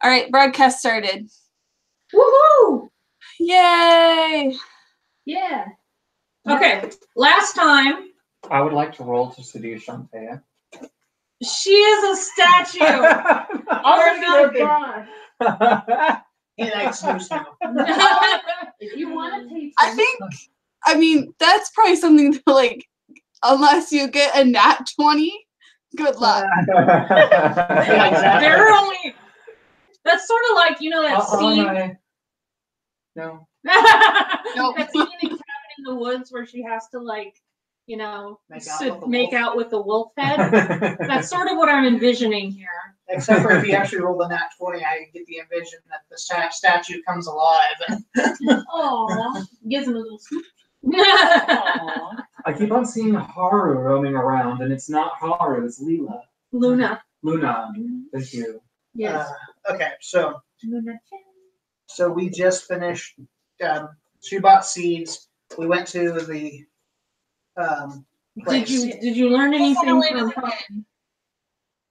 All right, broadcast started. Woohoo! Yay! Yeah. Okay, last time. I would like to roll to seduce Shantae. She is a statue. Oh my God. He likes loose now. If you want to take I mean, that's probably something to like, unless you get a nat 20, good luck. Yeah, exactly. They're only. That's sort of like, you know, that scene. No. That scene in Cabin in the Woods where she has to, like, you know, make out with the wolf head. That's sort of what I'm envisioning here. Except for if you actually roll the nat 20, I get the envision that the statue comes alive. Aww. Gives him a little scoop. I keep on seeing Haru roaming around, and it's not Haru, it's Leela. Luna. Luna. Thank you. Yes. Okay, so Luna. we just finished. She bought seeds. We went to the place. Did you learn anything from?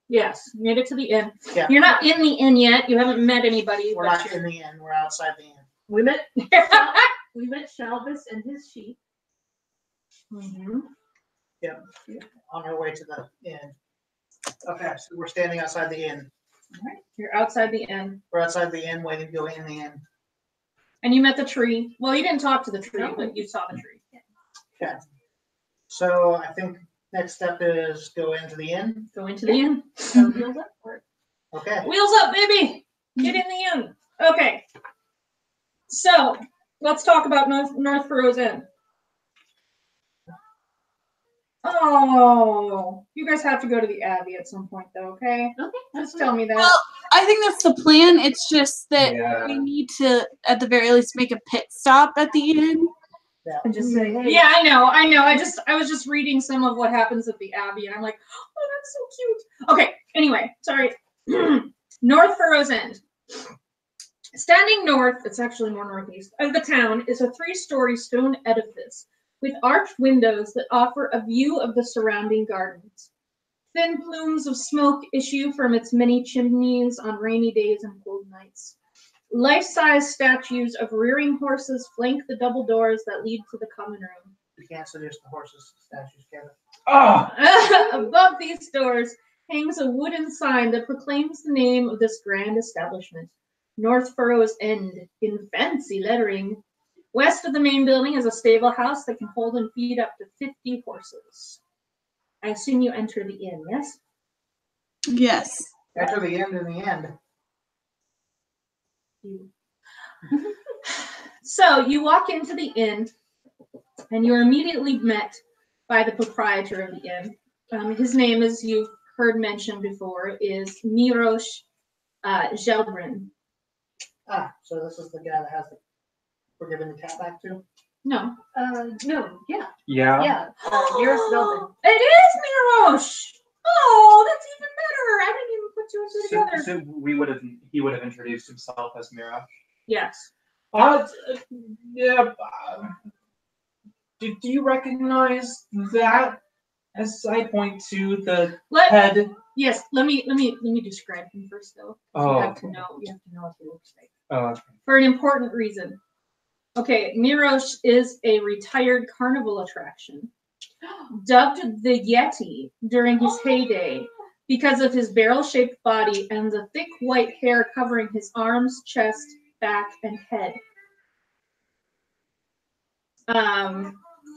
Yes, you made it to the inn. Yeah. You're not in the inn yet. You haven't met anybody. We're not in the inn. We're outside the inn. We met Shelvis and his sheep. Mm-hmm. Yeah, on our way to the inn. Okay, so we're standing outside the inn. All right, you're outside the inn. We're outside the inn, waiting to go in the inn. And you met the tree. Well, you didn't talk to the tree, but you saw the tree. Okay. So I think next step is go into the inn. Go into the inn. Wheels up for it. Okay. Wheels up, baby. Get in the inn. Okay. So let's talk about North Furrow's Inn. Oh, you guys have to go to the Abbey at some point, though. Okay. Okay. Just tell me that. Well, I think that's the plan. It's just that Yeah. we need to, at the very least, make a pit stop at the inn. And just say, hey. Yeah, I know. I was just reading some of what happens at the Abbey, and I'm like, oh, that's so cute. Okay. Anyway, sorry. North Furrow's End. Standing north, it's actually more northeast, of the town is a 3-story stone edifice with arched windows that offer a view of the surrounding gardens. Thin plumes of smoke issue from its many chimneys on rainy days and cold nights. Life-size statues of rearing horses flank the double doors that lead to the common room. You can't seduce the horses, statues, Kevin. Oh! Above these doors hangs a wooden sign that proclaims the name of this grand establishment, North Furrow's End, in fancy lettering. West of the main building is a stable house that can hold and feed up to 50 horses. I assume you enter the inn, yes? Yes. Enter the inn in the end. So you walk into the inn, and you're immediately met by the proprietor of the inn. His name, as you've heard mentioned before, is Mirosh Gelbrin. Ah, so this is the guy that has the. We're giving the cat back to? No. No, yeah. Yeah. Yeah. Nearest building. It is Mirosh! Oh, that's even better! I didn't even put two and two together. So he would have introduced himself as Mira. Yes. Yeah. Do you recognize that? As I point to the head. Yes. Let me describe him first, though. Oh. You have to know what he looks like. Oh. Okay. For an important reason. Okay, Mirosh is a retired carnival attraction, dubbed the Yeti during his heyday because of his barrel-shaped body and the thick white hair covering his arms, chest, back, and head.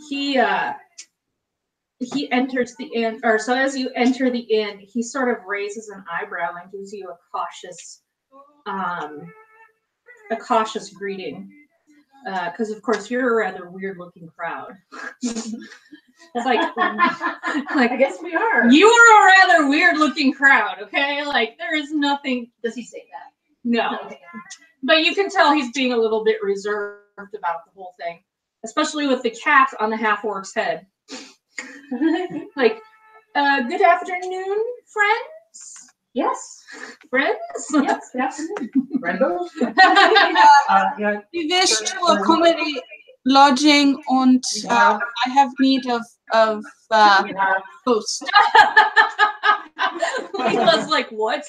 He enters the inn, or so as you enter the inn, he sort of raises an eyebrow and gives you a cautious greeting. Because of course you're a rather weird-looking crowd. It's like I guess we are. You are a rather weird-looking crowd, okay? Like there is nothing. Does he say that? No, but you can tell he's being a little bit reserved about the whole thing, especially with the cat on the half-orc's head. Like, good afternoon, friends. Yes. Friends? Yes, good afternoon. Brendos? Yeah. We wish to accommodate lodging and I have need of host. He was like, what?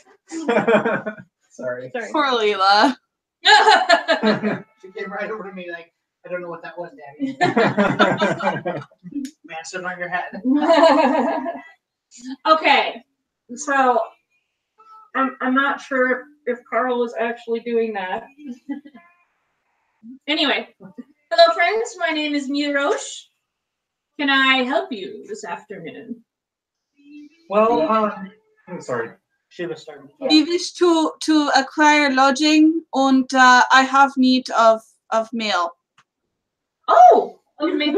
Sorry. Poor Leela. She came right over to me like, I don't know what that was, Daddy. Man, sit on your head. Okay, so I'm not sure if Carl was actually doing that. Anyway, hello friends, my name is Mirosh. Can I help you this afternoon? Well, I'm sorry. She was starting. We wish to acquire lodging and I have need of mail. Oh, you mean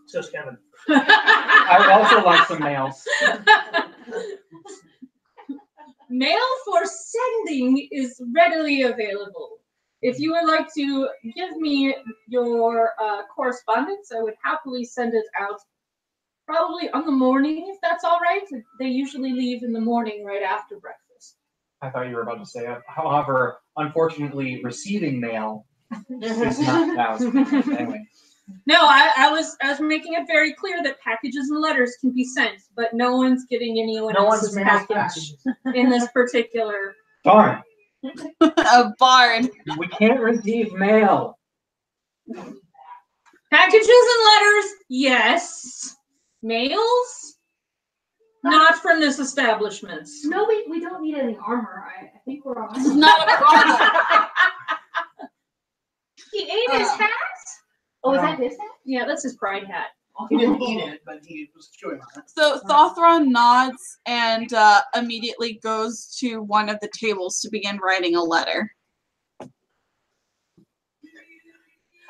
So is Kevin. I would also like some nails. mail for sending is readily available. If you would like to give me your correspondence, I would happily send it out probably on the morning, if that's all right. They usually leave in the morning right after breakfast. I thought you were about to say it. However, unfortunately, receiving mail is not that. Anyway. No, I was making it very clear that packages and letters can be sent, but no one's getting anyone else's package in this particular. Darn. A bard. We can't receive mail. Packages and letters, yes. Mails, not from this establishment. No, we don't need any armor. I think we're all This is not a problem. He ate his hat? Oh, is that his hat? Yeah, that's his pride hat. He didn't eat it, but he was chewing on it. So Thothron nods and immediately goes to one of the tables to begin writing a letter.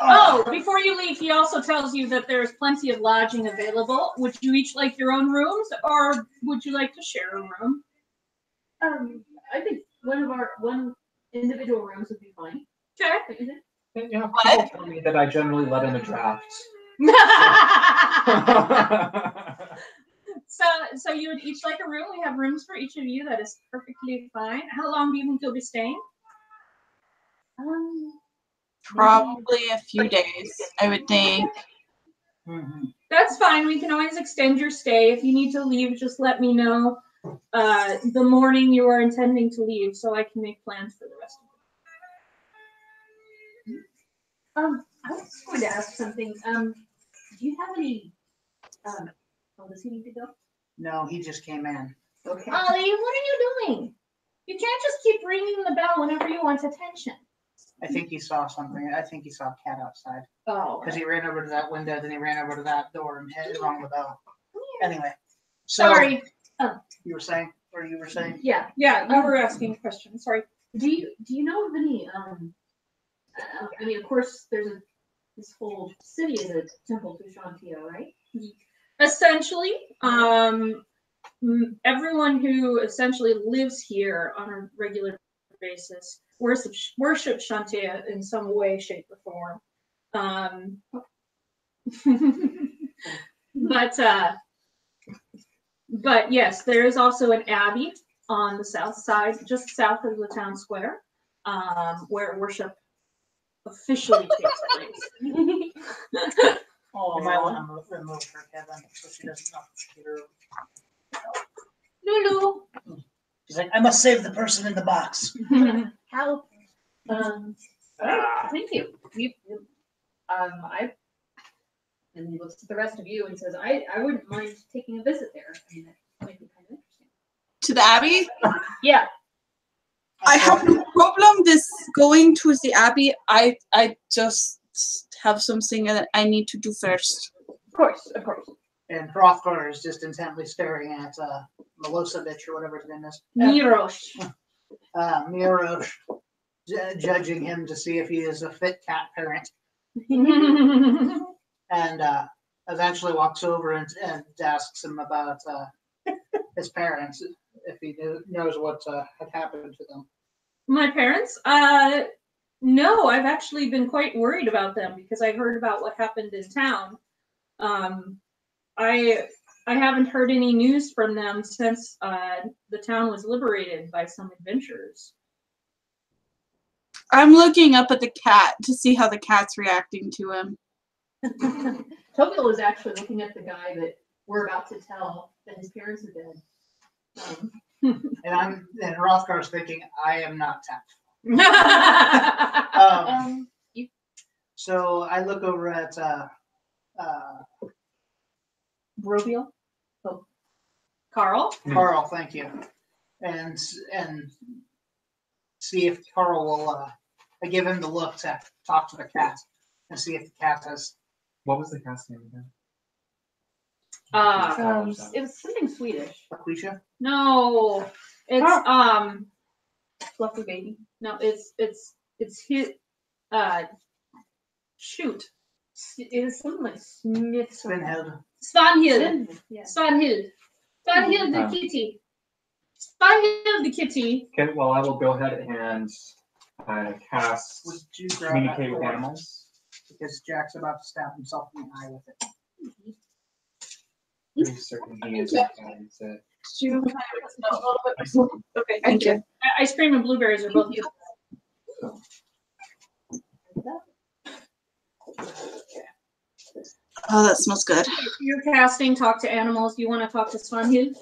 Oh, before you leave, he also tells you that there's plenty of lodging available. Would you each like your own rooms, or would you like to share a room? I think one individual rooms would be fine. Okay. Yeah, people tell me that I generally let in a draft. So you would each like a room. We have rooms for each of you. That is perfectly fine. How long do you think you'll be staying? Probably a few days, I would think. Mm-hmm. That's fine. We can always extend your stay. If you need to leave, just let me know the morning you are intending to leave, so I can make plans for the rest of it. I was just going to ask something. Do you have any? Does he need to go? No, he just came in. Okay. Ollie, what are you doing? You can't just keep ringing the bell whenever you want attention. I think he saw something. I think he saw a cat outside. Oh. Because he ran over to that window, then he ran over to that door and rang the bell. Anyway. So, Sorry. You were saying? Or you were saying? Yeah. Yeah, you were asking a question. Sorry. Do you know of any? I mean, of course, this whole city is a temple to Shantia, right? Essentially, everyone who essentially lives here on a regular basis worship Shantia in some way, shape, or form. But yes, there is also an abbey on the south side, just south of the town square, where worship officially takes place. You might want to remove her, Kevin, so she doesn't knock the computer. Lulu. She's like, I must save the person in the box. How? Thank you. And he looks at the rest of you and says, I wouldn't mind taking a visit there. I mean, that might be kind of interesting. To the Abbey? Yeah. I have no problem this going to the Abbey. I just have something that I need to do first. Of course. And Hrothgar is just intently staring at Milosevic or whatever his name is. Mirosh. Mirosh, judging him to see if he is a fit cat parent. And eventually walks over and asks him about his parents, if he knows what had happened to them. My parents? No, I've actually been quite worried about them because I heard about what happened in town. I haven't heard any news from them since the town was liberated by some adventurers. I'm looking up at the cat to see how the cat's reacting to him. Togil is actually looking at the guy that we're about to tell that his parents are dead. And Rothgar's thinking, I am not tactful. You So I look over at Brovial? Carl? Carl, thank you, and see if Carl will. I give him the look to talk to the cat and see if the cat has. What was the cat's name again? It was something Swedish. Laquisha? No, it's Fluffy baby. no, it's his shoot. It was something like Smith. Svinhild. Svanhild. Yeah. Svanhild. Svanhild the kitty. Svanhild the kitty. Okay, well, I will go ahead and cast Would you grab Communicate that with for- Animals. Because Jack's about to stab himself in the eye with it. Pretty certain he is a cat. Okay, thank you. Ice cream and blueberries are both good. Oh, that smells good. You're casting talk to animals. You want to talk to Svanhild?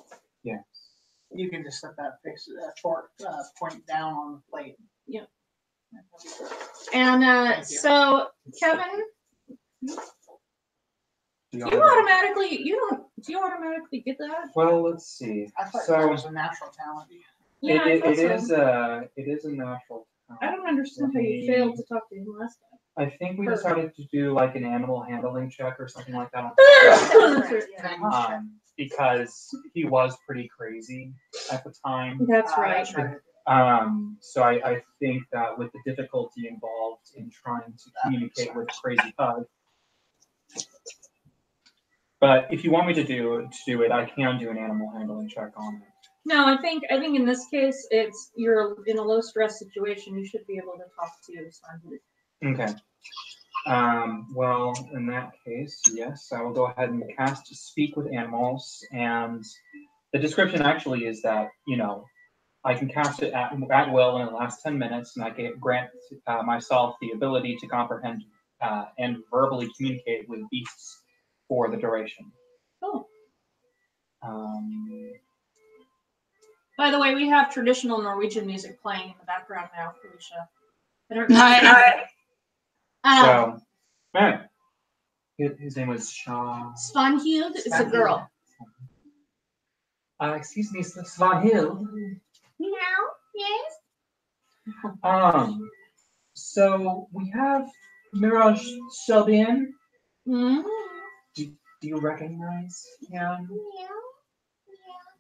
Yeah. You can just set that point down on the plate. Yeah. And Thank you. so Kevin, do you automatically get that? Well, let's see. I thought So that was a natural talent. Yeah, I thought so. it is a natural talent. I don't understand how you failed to talk to him last time. I think we decided to do like an animal handling check or something like that. Because he was pretty crazy at the time. That's right. That's right. So I think that with the difficulty involved in trying to communicate with Crazy Pug. But if you want me to do it, I can do an animal handling check on it. No, I think in this case you're in a low stress situation. You should be able to talk to Svanhild. Okay. Well, in that case, yes, I will go ahead and cast Speak with Animals, and the description actually is that, I can cast it at will and it lasts 10 minutes, and I grant myself the ability to comprehend and verbally communicate with beasts for the duration. Oh. By the way, we have traditional Norwegian music playing in the background now, Felicia. I don't know. So, man, his name was Shaw. Svanhild is a girl. Excuse me, Svanhild. Meow. Yes. So we have Mirage Shelbian. Mm-hmm. Do you recognize him? Yeah,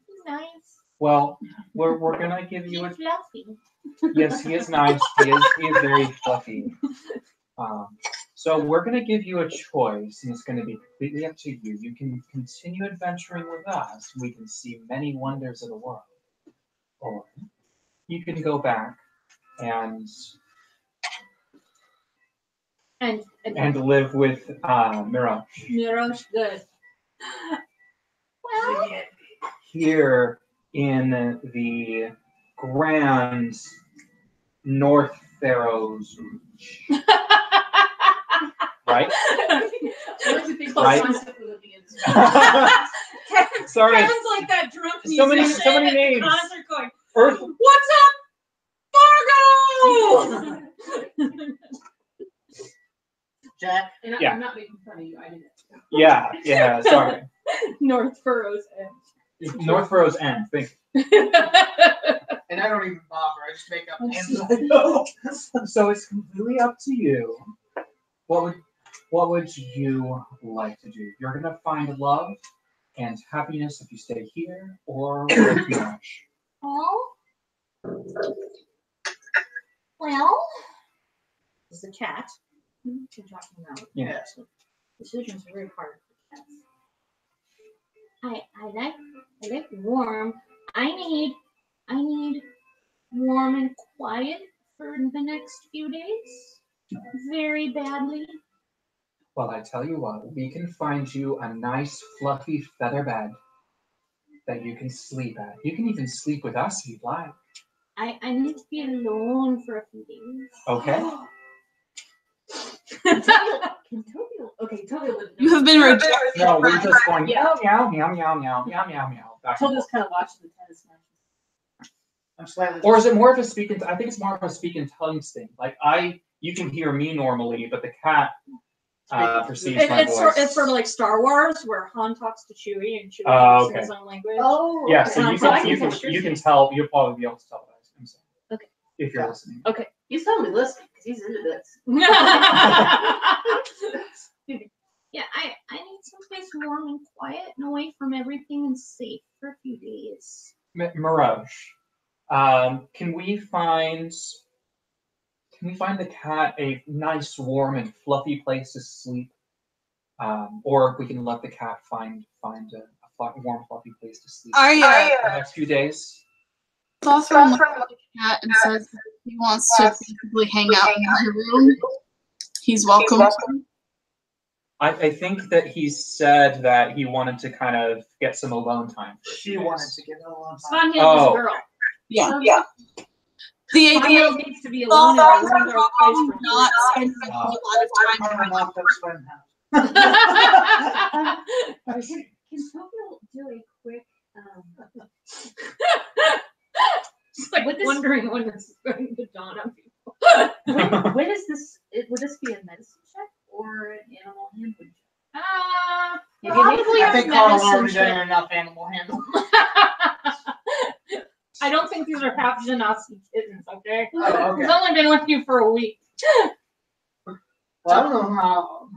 he's nice. Well, we're gonna give you He's fluffy. Yes, he is nice. He is very fluffy. So we're gonna give you a choice, and it's gonna be completely up to you. You can continue adventuring with us. We can see many wonders of the world, or you can go back and live with Mirage. Mirage, good. Well, Here in the grand North Faroes, right? Right. Sorry. Kevin's like that drunk So many musician names. concert going, Earth. what's up, Fargo? Jack, And Yeah. I'm not making fun of you. I did it. Yeah. Sorry. North Furrows North Faroes End. Think. End. and I don't even bother. I just make up names. So it's completely up to you. What would you like to do? You're gonna find love and happiness if you stay here, or with Mirage. Well, is the cat. You're talking about. Yeah. Decisions are very hard for cats. I like warm. I need warm and quiet for the next few days. Very badly. Well, I tell you what, we can find you a nice fluffy feather bed that you can sleep at. You can even sleep with us if you'd like. I need to be alone for a few days. Okay. Can Toby would. You have been rejected. No, we're just going meow meow meow meow meow meow meow meow. Back and Toby's kind of watching the tennis matches. I'm slightly. Or is it more of a speak and I think it's more of a speak in tongues thing. Like you can hear me normally, but the cat perceives my voice. It's sort of like Star Wars, where Han talks to Chewie and Chewie talks in his own language. Oh, Yeah, okay. so you can tell. You'll probably be able to tell that. I'm saying. Okay. If you're listening. Okay. He's totally listening because he's into this. Yeah, I need someplace warm and quiet and away from everything and safe for a few days. Mirage, can we find the cat a nice, warm, and fluffy place to sleep? Or we can let the cat find a warm, fluffy place to sleep for the next few days. Thawthron looks at the cat and says that he wants to basically hang out in my room. He's welcome. I think that he said that he wanted to kind of get some alone time. She wanted to get alone time. Swan Hill is a girl. Yeah. The Swan idea Hill of needs to be alone in a room or a place for not spending a whole lot of time. I'm off to swim house. Can Tokyo do a quick? Just like Would this- wondering when it's going to dawn on people. When is this? Would this be a medicine check or an animal handling check? Probably I a think Carl's medicine already check. done enough animal handling. I don't think these are half Genasi kittens, okay? Oh, okay. He's only been with you for a week. Well, I don't know how.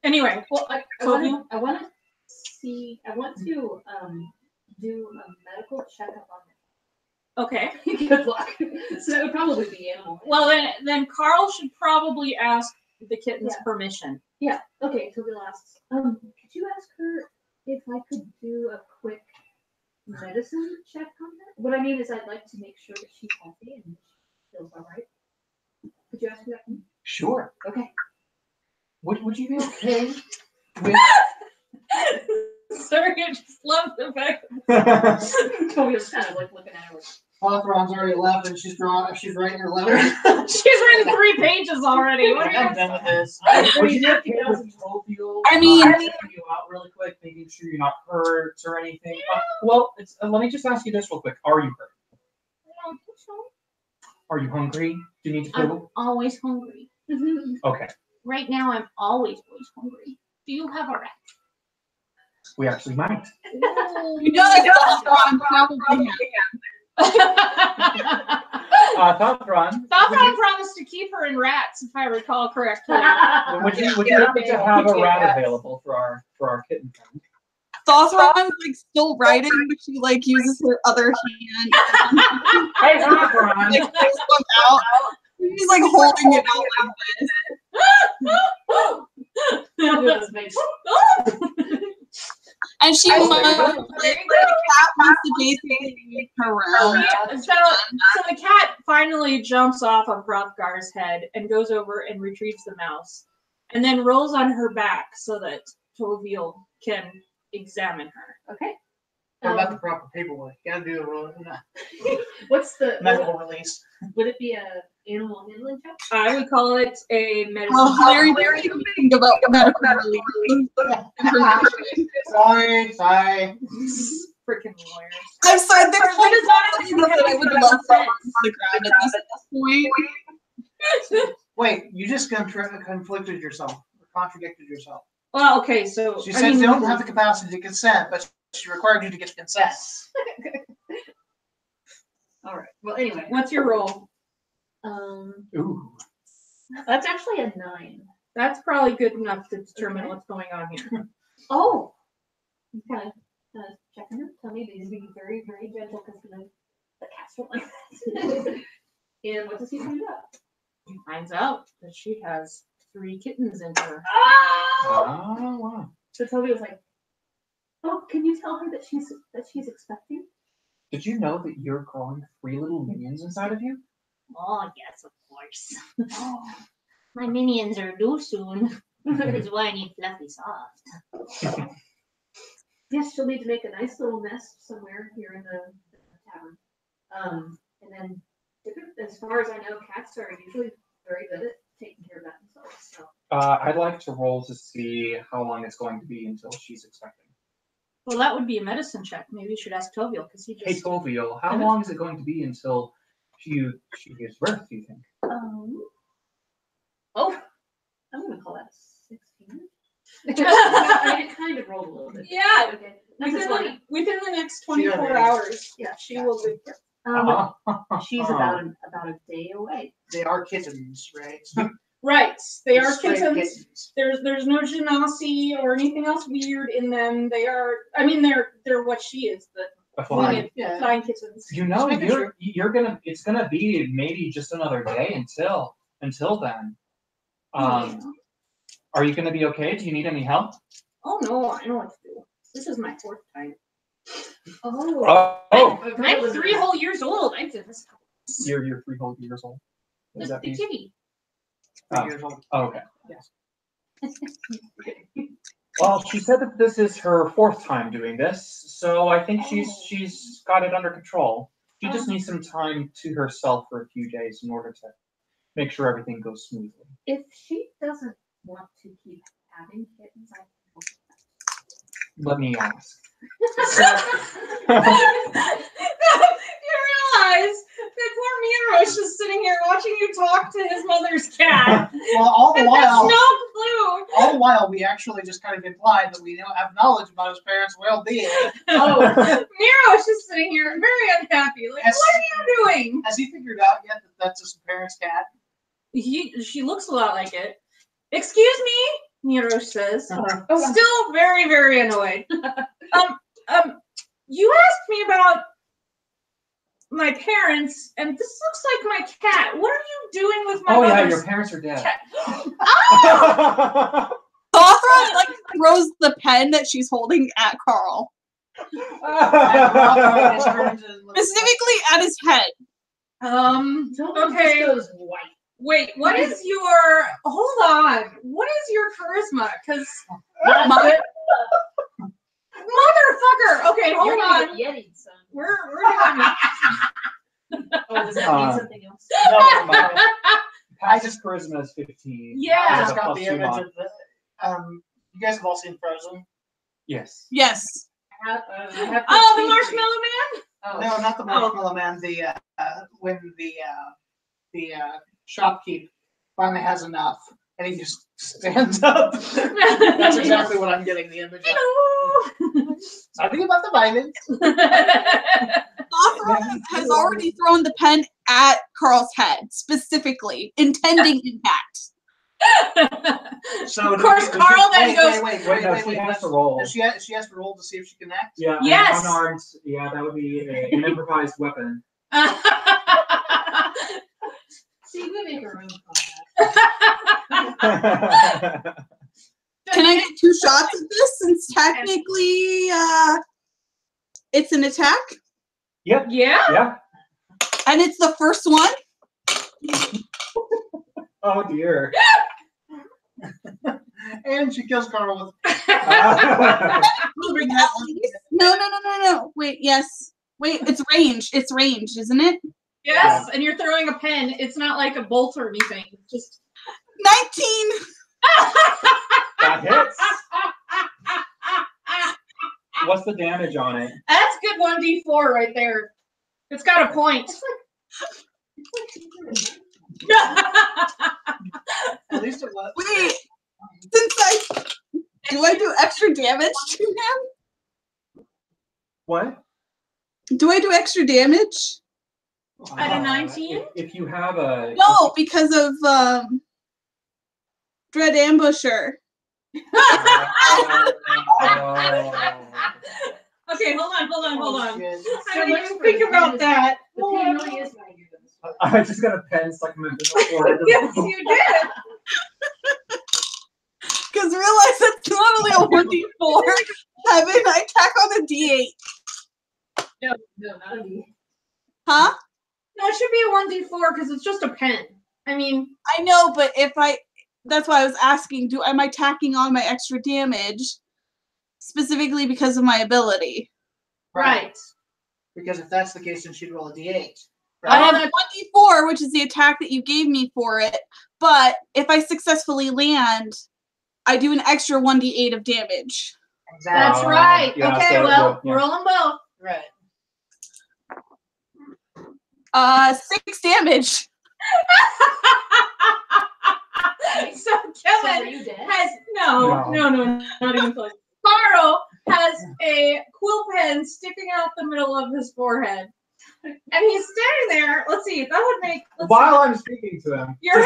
Anyway, Well, I Tokyo? want to see. I want to do a medical checkup on okay. it. Good luck. So that would probably be animal. Well, then Carl should probably ask the kitten's Yeah. permission. Yeah. Okay. So the last. Could you ask her if I could do a quick medicine check on her? What I mean is, I'd like to make sure that she's healthy and she feels all right. Could you ask me that? Sure. Okay. Would you be okay with? Sorry, I just love the fact. Tokyo's kind of like looking at her. Like, Hawthorne's already left and she's writing her letter. She's written 3 pages already. What are I'm you done with this. Would you be okay with Goldenfields? I mean- checking you out really quick, making sure you're not hurt or anything. Well, let me just ask you this real quick. Are you hurt? I don't think so. Are you hungry? Do you need I'm food? always hungry. Okay. Right now, I'm always hungry. Do you have a rat? We actually might. You know that Thawthron probably Thoughtrun, Thawthron promised to keep her in rats, if I recall correctly. would you happen to have a rat available for our kitten friend? Thawthron's like still writing, but she like uses her other hand. Hey, Thoughtrun! Like pulls one out. She's like holding it out like this. And she wants the cat wants to basically leave her around. So the cat finally jumps off of Hrothgar's head and goes over and retrieves the mouse, and then rolls on her back so that Toviel can examine her. Okay. What about the proper paperwork? You gotta do a What's the medical release. Would it be a animal handling check? I would call it a medicine. Oh, Larry, what do you think about medical relief information? Sorry. Freaking lawyers. I'm sorry, there's What is that? something that I would love to on the ground at this point. Wait, you just conflicted yourself, or contradicted yourself. Well, okay, so She said you don't have the capacity to consent, but she required you to get consent. All right. Well, anyway. what's your roll? Ooh. That's actually a 9. That's probably good enough to determine what's going on here. Oh. You kind of checking her. Tell me that he's being very, very gentle because the cat's don't like that. And what does he find out? He finds out that she has 3 kittens in her. Oh! Oh, wow. So Toby was like, "Oh, can you tell her that she's expecting?" Did you know that you're growing 3 little minions inside of you? Oh, yes, of course. My minions are due soon. That's why I need fluffy soft. Yes, she'll need to make a nice little nest somewhere here in the tavern. And then, as far as I know, cats are usually very good at taking care of that themselves. So I'd like to roll to see how long it's going to be until she's expecting. Well, that would be a medicine check. Maybe you should ask Toviel because he Hey, just. Toviel, how long is it going to be until she gives birth, do you think? Oh, I'm gonna call that 16. I kind of rolled a little bit. Yeah. Okay. That's a 20. Within the next She got 24 raised. hours, Yeah. she will give birth. She's about a day away. They are kittens, right? Right. They are Straight kittens. There's no genasi or anything else weird in them. They are. I mean, they're what she is. The Flying. flying kittens. You know, Just making sure. it's gonna be maybe just another day until then. Are you gonna be okay? Do you need any help? Oh no, I know what to do. This is my 4th time. Oh, I'm 3 whole years old. I did this. you're 3 whole years old. What does that The mean? kitty. 3 years old. Oh, okay. Yes. Well, she said that this is her 4th time doing this, so I think she's got it under control. She just needs some time to herself for a few days in order to make sure everything goes smoothly. If she doesn't want to keep having kittens, I can help with that. Let me ask. You realize that poor Mirosh is sitting here watching you talk to his mother's cat. Well, all the And has while, no clue. all the while, we actually just kind of implied that we don't have knowledge about his parents' well-being. Oh, Mirosh is sitting here very unhappy. Like, Has- what are you doing? Has he figured out yet that that's his parents' cat? She looks a lot like it. Excuse me, Mirosh says. Still very, very annoyed. You asked me about my parents, and this looks like my cat. What are you doing with my mother's your parents are dead. cat? Oh! Sothra like throws the pen that she's holding at Carl, specifically at his head. Okay. Goes white. Wait, what is your? Hold on. What is your charisma? Because motherfucker. Okay, hold You're on. gonna get Yeti, son. We're doing. Oh, does that mean something else? No, my passive charisma is 15. I Yeah. just got Plus the two image mod. of the. You guys have all seen Frozen? Yes. Yes. I have Oh, the Marshmallow Man. Oh. No, not the Marshmallow Man. The when the shopkeep finally has enough, and he just stands up. That's exactly what I'm getting the image of. Something about the violence. Sothra has already thrown the pen at Carl's head, specifically, intending impact. So Of course, Carl then goes. Wait, She has to roll. She has to roll to see if she can act. Yeah. Yes. Unarmed. Yeah, that would be an improvised weapon. See, we make our own combat. Can I get 2 shots at this since technically it's an attack? Yep. Yeah. Yeah. And it's the first one? Oh dear. And she kills Carl with. No. Wait, yes. Wait, it's range. It's ranged, isn't it? Yes, and you're throwing a pen. It's not like a bolt or anything. It's just 19! That hits. What's the damage on it? That's good 1d4 right there. It's got a point. At least it was. Wait, do I do extra damage to him? What? Do I do extra damage? At a 19? If you have a No, because of Dread Ambusher. Okay, hold on. Shit. I didn't even think about that. The pain really is what I do this. I just got a pen stuck in my forehead. Yes, you did. Because realize that's not only a 1d4. Heaven, I attack on a d8. No, not a D. Huh? No, it should be a 1d4 because it's just a pen. I mean, I know, but that's why I was asking, am I tacking on my extra damage specifically because of my ability? right. Because if that's the case, then she'd roll a d8. I Right? have a 1d4, which is the attack that you gave me for it, but if I successfully land, I do an extra 1d8 of damage. That's right. Yeah, Okay, so, well, yeah. roll them both. Right. 6 damage. So So are Kevin you dead? has no, not even close. Carl has a quill pen sticking out the middle of his forehead, and he's standing there. Let's see. That would make. While I'm speaking to him, You're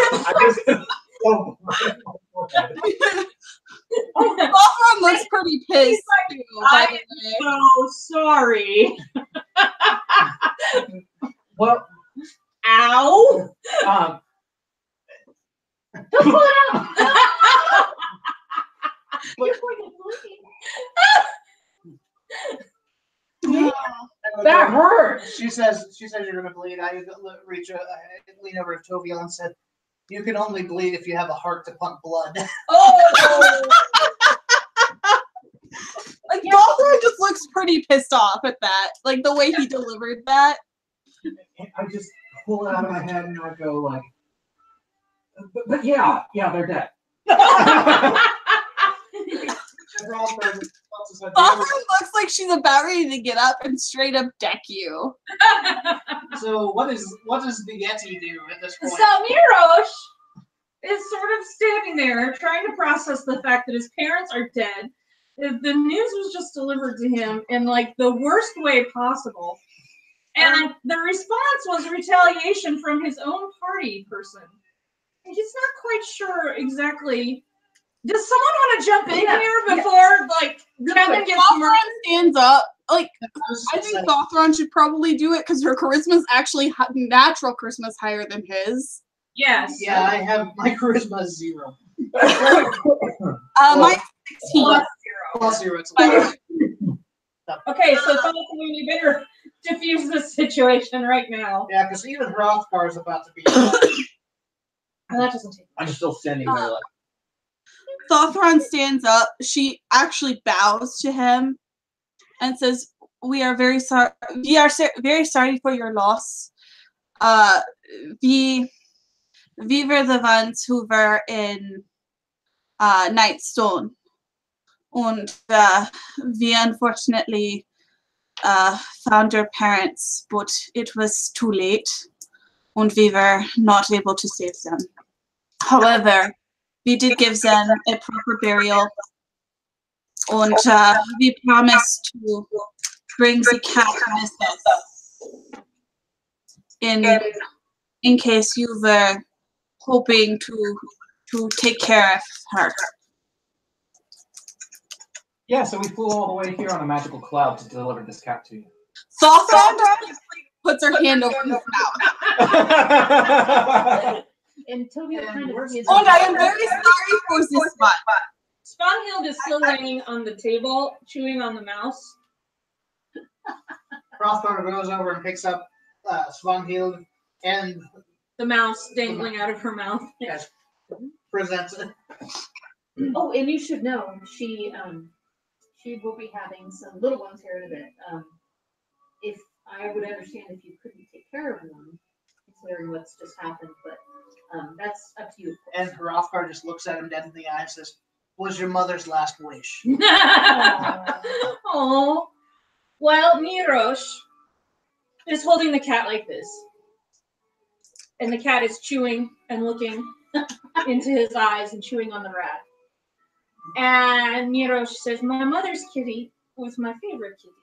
Hawthorne looks pretty pissed. Too, by the way. so sorry. well, Ow. Don't pull it out! You're going to bleed. that hurts. She says you're gonna bleed. I lean over to Toviel and said, "You can only bleed if you have a heart to pump blood." Oh. Like Hawthorne just looks pretty pissed off at that. Like the way he delivered that. I just pull it out of my head and I go like, but yeah, they're dead. Hawthorne looks like she's about ready to get up and straight up deck you. So what does the Yeti do at this point? So Mirosh is sort of standing there trying to process the fact that his parents are dead. The news was just delivered to him in like the worst way possible. And the response was retaliation from his own party person. And he's not quite sure exactly. Does someone want to jump in here before like Kevin gets Hawthorne murdered? stands up. Like I think Hawthorne should probably do it because her charisma's actually natural charisma's higher than his. Yes. Yeah, I have my charisma is 0. Mine's 16. Plus 0. It's Okay, so Thomas, you better diffuse this situation right now. yeah, because even Hrothgar is about to be. And that doesn't take. I'm still standing there like. Hawthorne stands up. She actually bows to him and says, "We are very sorry. We are very sorry for your loss. We were the ones who were in Nightstone, and we unfortunately found your parents, but it was too late, and we were not able to save them. However, we did give them a proper burial, and we promised to bring the cat with us in case you were hoping to take care of her." Yeah, so we flew all the way here on a magical cloud to deliver this cat to you. Hawthorne puts her hand over his mouth. And Toby kind of is. Oh, I am very sorry for this one. Svanhild is still laying on the table, chewing on the mouse. Hrothgar goes over and picks up Svanhild and The mouse dangling out of her mouth. yes, presents it. Oh, and you should know she will be having some little ones here in a bit. If I would understand if you couldn't take care of them, considering what's just happened, but that's up to you. And Hrothgar just looks at him dead in the eye and says, "Was your mother's last wish?" Oh, well, Mirosh is holding the cat like this, and the cat is chewing and looking into his eyes and chewing on the rat. And Mirosh says, "My mother's kitty was my favorite kitty,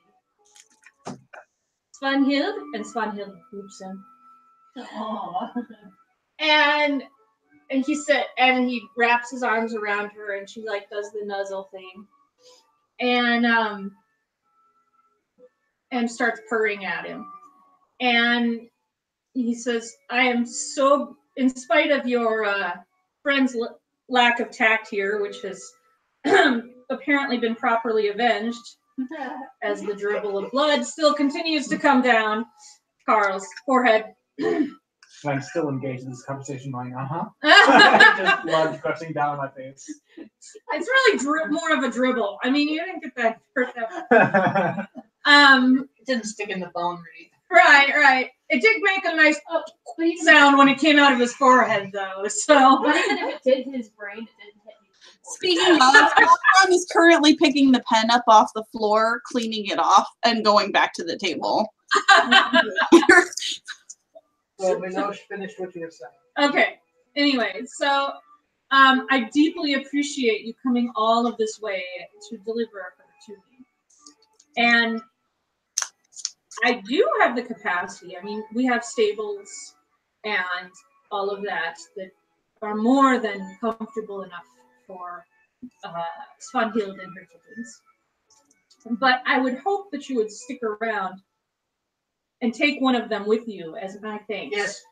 Svanhild," and Svanhild whoops him. And he said, and he wraps his arms around her, and she like does the nuzzle thing, and starts purring at him. And he says, "I am so, in spite of your friend's lack of tact here, which has apparently been properly avenged, as the dribble of blood still continues to come down Carl's forehead." And I'm still engaged in this conversation going, It's just blood gushing down my face. really more of a dribble. I mean, you didn't get that first episode. It didn't stick in the bone reed. Right. It did make a nice sound when it came out of his forehead, though. So, But even if it did his brain, it didn't hit me. Speaking of, Tom is currently picking the pen up off the floor, cleaning it off, and going back to the table. So Minosh finished what you were saying. Okay. Anyway, so I deeply appreciate you coming all of this way to deliver her to me. And I do have the capacity. I mean, we have stables and all of that are more than comfortable enough for Svanhild and her chickens. But I would hope that you would stick around and take one of them with you as my thanks. Yes.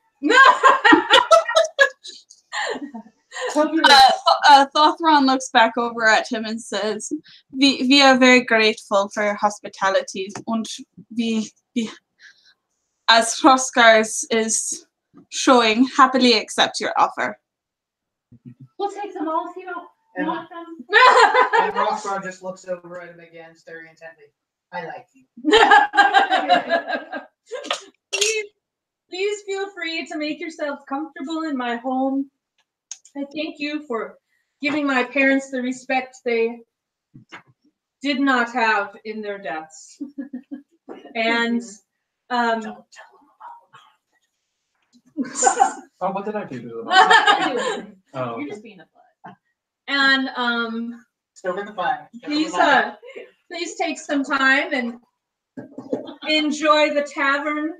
Thothron looks back over at him and says, we are very grateful for your hospitality, and we as Hroskars is showing, happily accept your offer. We'll take them all if you don't want them. And Rothgar just looks over at him again, staring intently. I like you. Please feel free to make yourself comfortable in my home. I thank you for giving my parents the respect they did not have in their deaths. And Don't tell Oh, what did I do to them? Oh, You're just being a butt. and stoking the fire. please take some time and enjoy the tavern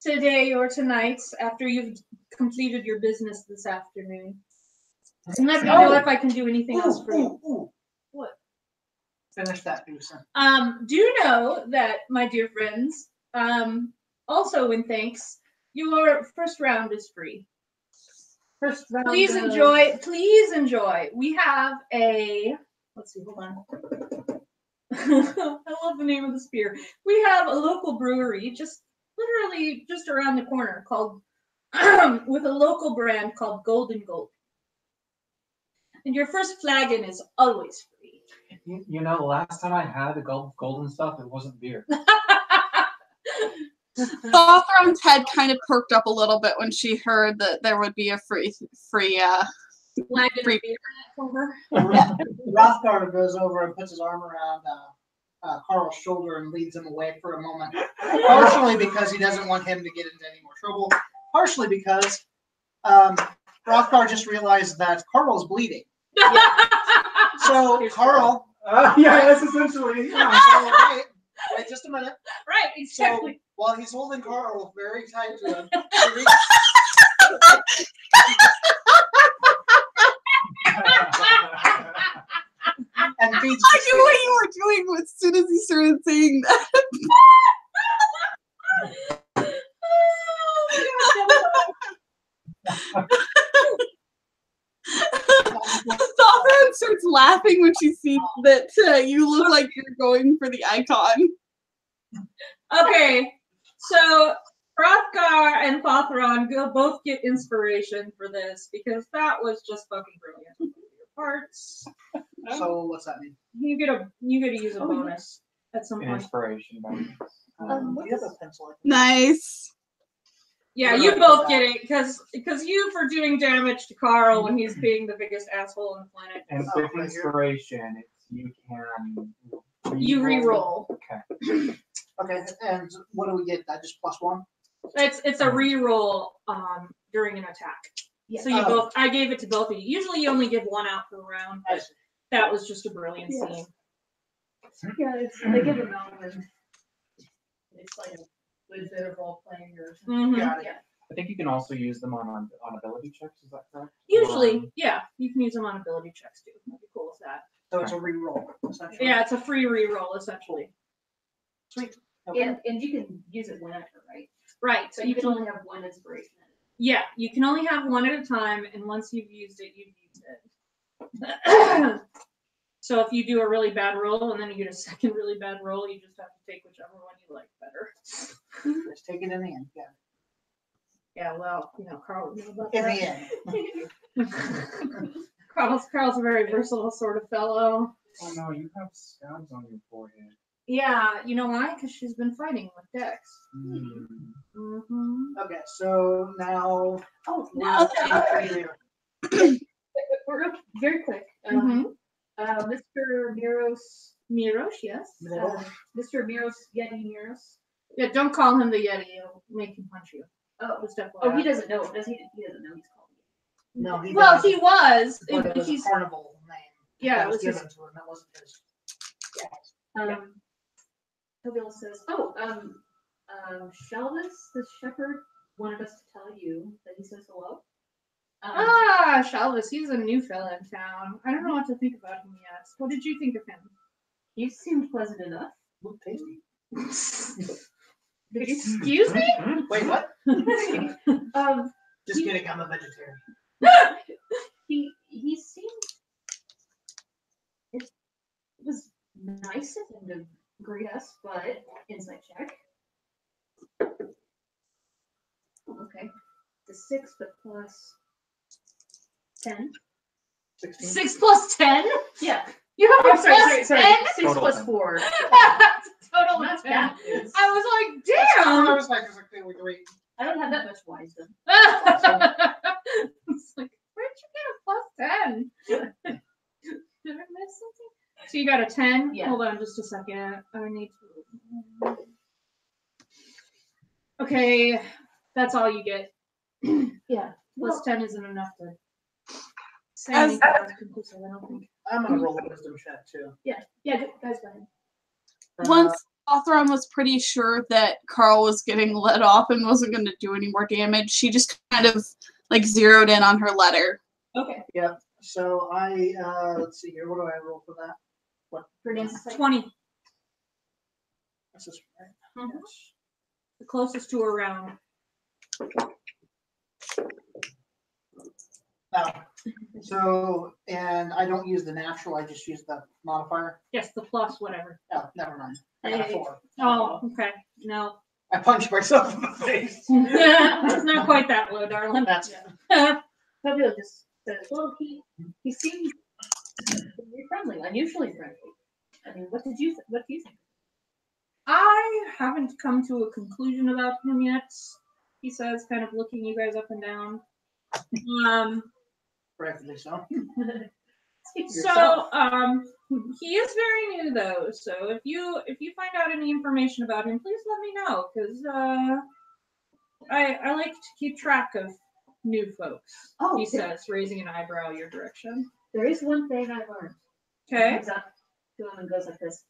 today or tonight after you've completed your business this afternoon. And let me know if I can do anything else for you. What? Finish that, Doosan. Do know that, my dear friends, also in thanks, your first round is free. First round. Please enjoy. Please enjoy. We have a. Let's see. Hold on. I love the name of the spear. We have a local brewery, literally just around the corner, called with a local brand called Goldenfields. And your first flagon is always free. You know, the last time I had the golden stuff, it wasn't beer. Thothron's head kind of perked up a little bit when she heard that there would be a free Flagon of Free- beer over. Rothgar goes over and puts his arm around Carl's shoulder and leads him away for a moment. Partially because he doesn't want him to get into any more trouble. Partially because Rothgar just realized that Carl is bleeding. So Carl. Yeah, that's essentially. Wait just a minute. Right, exactly. So while he's holding Carl very tight to him, and feeds. I knew what you were doing as soon as he started saying that. Thothron starts laughing when she sees that you look like you're going for the icon. Okay, so Hrothgar and Thothron both get inspiration for this because that was just fucking brilliant. Your parts. So what's that mean? You get to use a bonus at some An point. inspiration bonus. Do you have a pencil? Nice. Yeah, you both get it because you for doing damage to Carl when he's being the biggest asshole on the planet. And with inspiration, you can re-roll. Okay. Okay, and what do we get? That just +1? It's a re-roll during an attack. Yeah. So you both. I gave it to both of you. Usually you only give one out per round, but that was just a brilliant scene. Yeah, they give them out when it's like a good bit of role playing or something. Mhm. Got it. Yeah. I think you can also use them on ability checks. Is that correct? Usually, yeah, you can use them on ability checks too. I'd be cool with that. So it's a re-roll, essentially. Yeah, it's a free re-roll essentially. Sweet. Okay. And you can use it whenever, right? Right. So you can only have one inspiration. Yeah, you can only have one at a time, and once you've used it, you've used it. So if you do a really bad roll and then you get a second really bad roll, you just have to take whichever one you like better. Just take it in the end. Yeah. Yeah, well, Carl would know about In that. the end. Carl's a very versatile sort of fellow. Oh no, you have scabs on your forehead. Yeah, you know why? Because she's been fighting with Dex. Mm. Okay, so now. Oh, Now now we're very quick. Mr. Miros, yes. Mr. Yeti Miros. Yeah, don't call him the Yeti. It'll make him punch you. Oh, Just FYI. he doesn't know. Does he? He doesn't know he's called Yeti. No, he Well, doesn't. he was. But it was He's a carnival name. yeah, That it was was his. given to him. That wasn't his. Tobiel says, Shelvis, the shepherd, wanted us to tell you that he says hello. Shelvis, he's a new fella in town. I don't know what to think about him yet. What did you think of him? He seemed pleasant enough. Look tasty. Excuse me? Wait, what? Just he- kidding. I'm a vegetarian. He seemed. It was nice of him to greet us, but insight check. Okay. The 6, but plus 10. 16. 6 plus 10? Yeah. You have a I'm sorry, plus 10? 6 Total plus 10. 4. Total Not 10. bad. It's- I was like, I damn! was like, okay, wait. I don't have that much wisdom. It's like, where'd you get a plus 10? Did I miss something? So you got a 10? Yeah. Hold on just a second. I need to. Okay, that's all you get. Yeah. Plus 10 isn't enough to say As- anything else conclusive, I don't think. I'm gonna roll a wisdom check too. Yeah, guys, go ahead. Once Othron was pretty sure that Carl was getting let off and wasn't going to do any more damage, she just kind of like zeroed in on her letter. Okay. Yeah. So I let's see here. What do I roll for that? What? For Nancy's sake. 20, That's this right? Mhm. Yes. the closest to a round. No. So, and I don't use the natural. I just use the modifier. Yes, the plus whatever. Oh, never mind. I got a Hey. 4. Oh, okay. No. I punched myself in the face. It's not quite that low, darling. That's Tobiel just says, well, he seemed very friendly, unusually friendly. I mean, what do you think? I haven't come to a conclusion about him yet, he says, kind of looking you guys up and down. rightfully so. Speak for So, yourself. he is very new though, so if you find out any information about him, please let me know, because I like to keep track of new folks, Oh, he there- says, raising an eyebrow your direction. There is one thing I learned. He Okay. comes up to him and goes like this.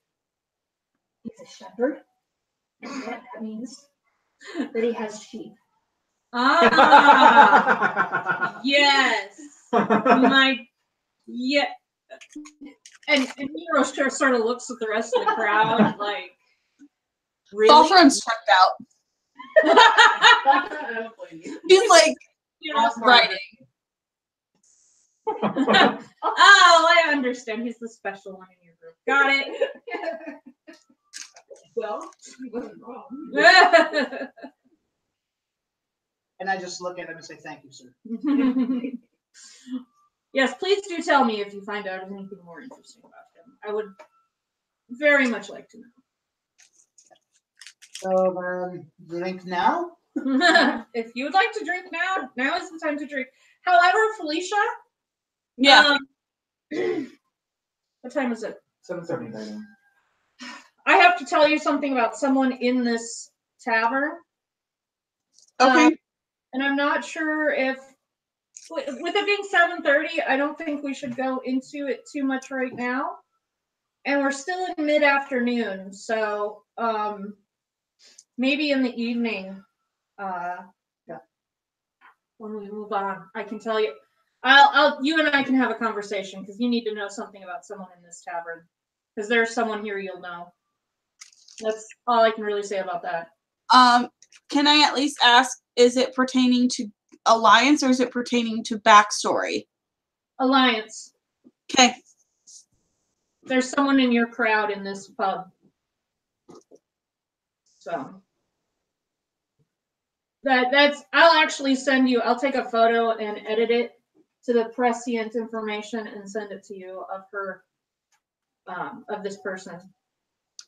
He's a shepherd. And that means that he has sheep. Ah, yes. Yeah. And Nero sort of looks at the rest of the crowd like, really? Othron's checked out. I don't blame you. He's like writing. Oh, I understand. He's the special one in your group. Got it. Well, he wasn't wrong. And I just look at him and say, "Thank you, sir." Yes, please do tell me if you find out anything more interesting about him. I would very much like to So, drink now. know. If you would like to drink now, now is the time to drink. However, Felicia, Yeah. what time is it? 7:30. I have to tell you something about someone in this tavern. Okay. And I'm not sure if, with it being 7:30, I don't think we should go into it too much right now. And we're still in mid-afternoon, so maybe in the evening, when we move on, I can tell you. You and I can have a conversation because you need to know something about someone in this tavern. Because there's someone here you'll know. That's all I can really say about that. Can I at least ask, is it pertaining to Alliance or is it pertaining to backstory? Alliance. Okay. There's someone in your crowd in this pub. So I'll actually send you, I'll take a photo and edit it to the prescient information and send it to you of her, of this person.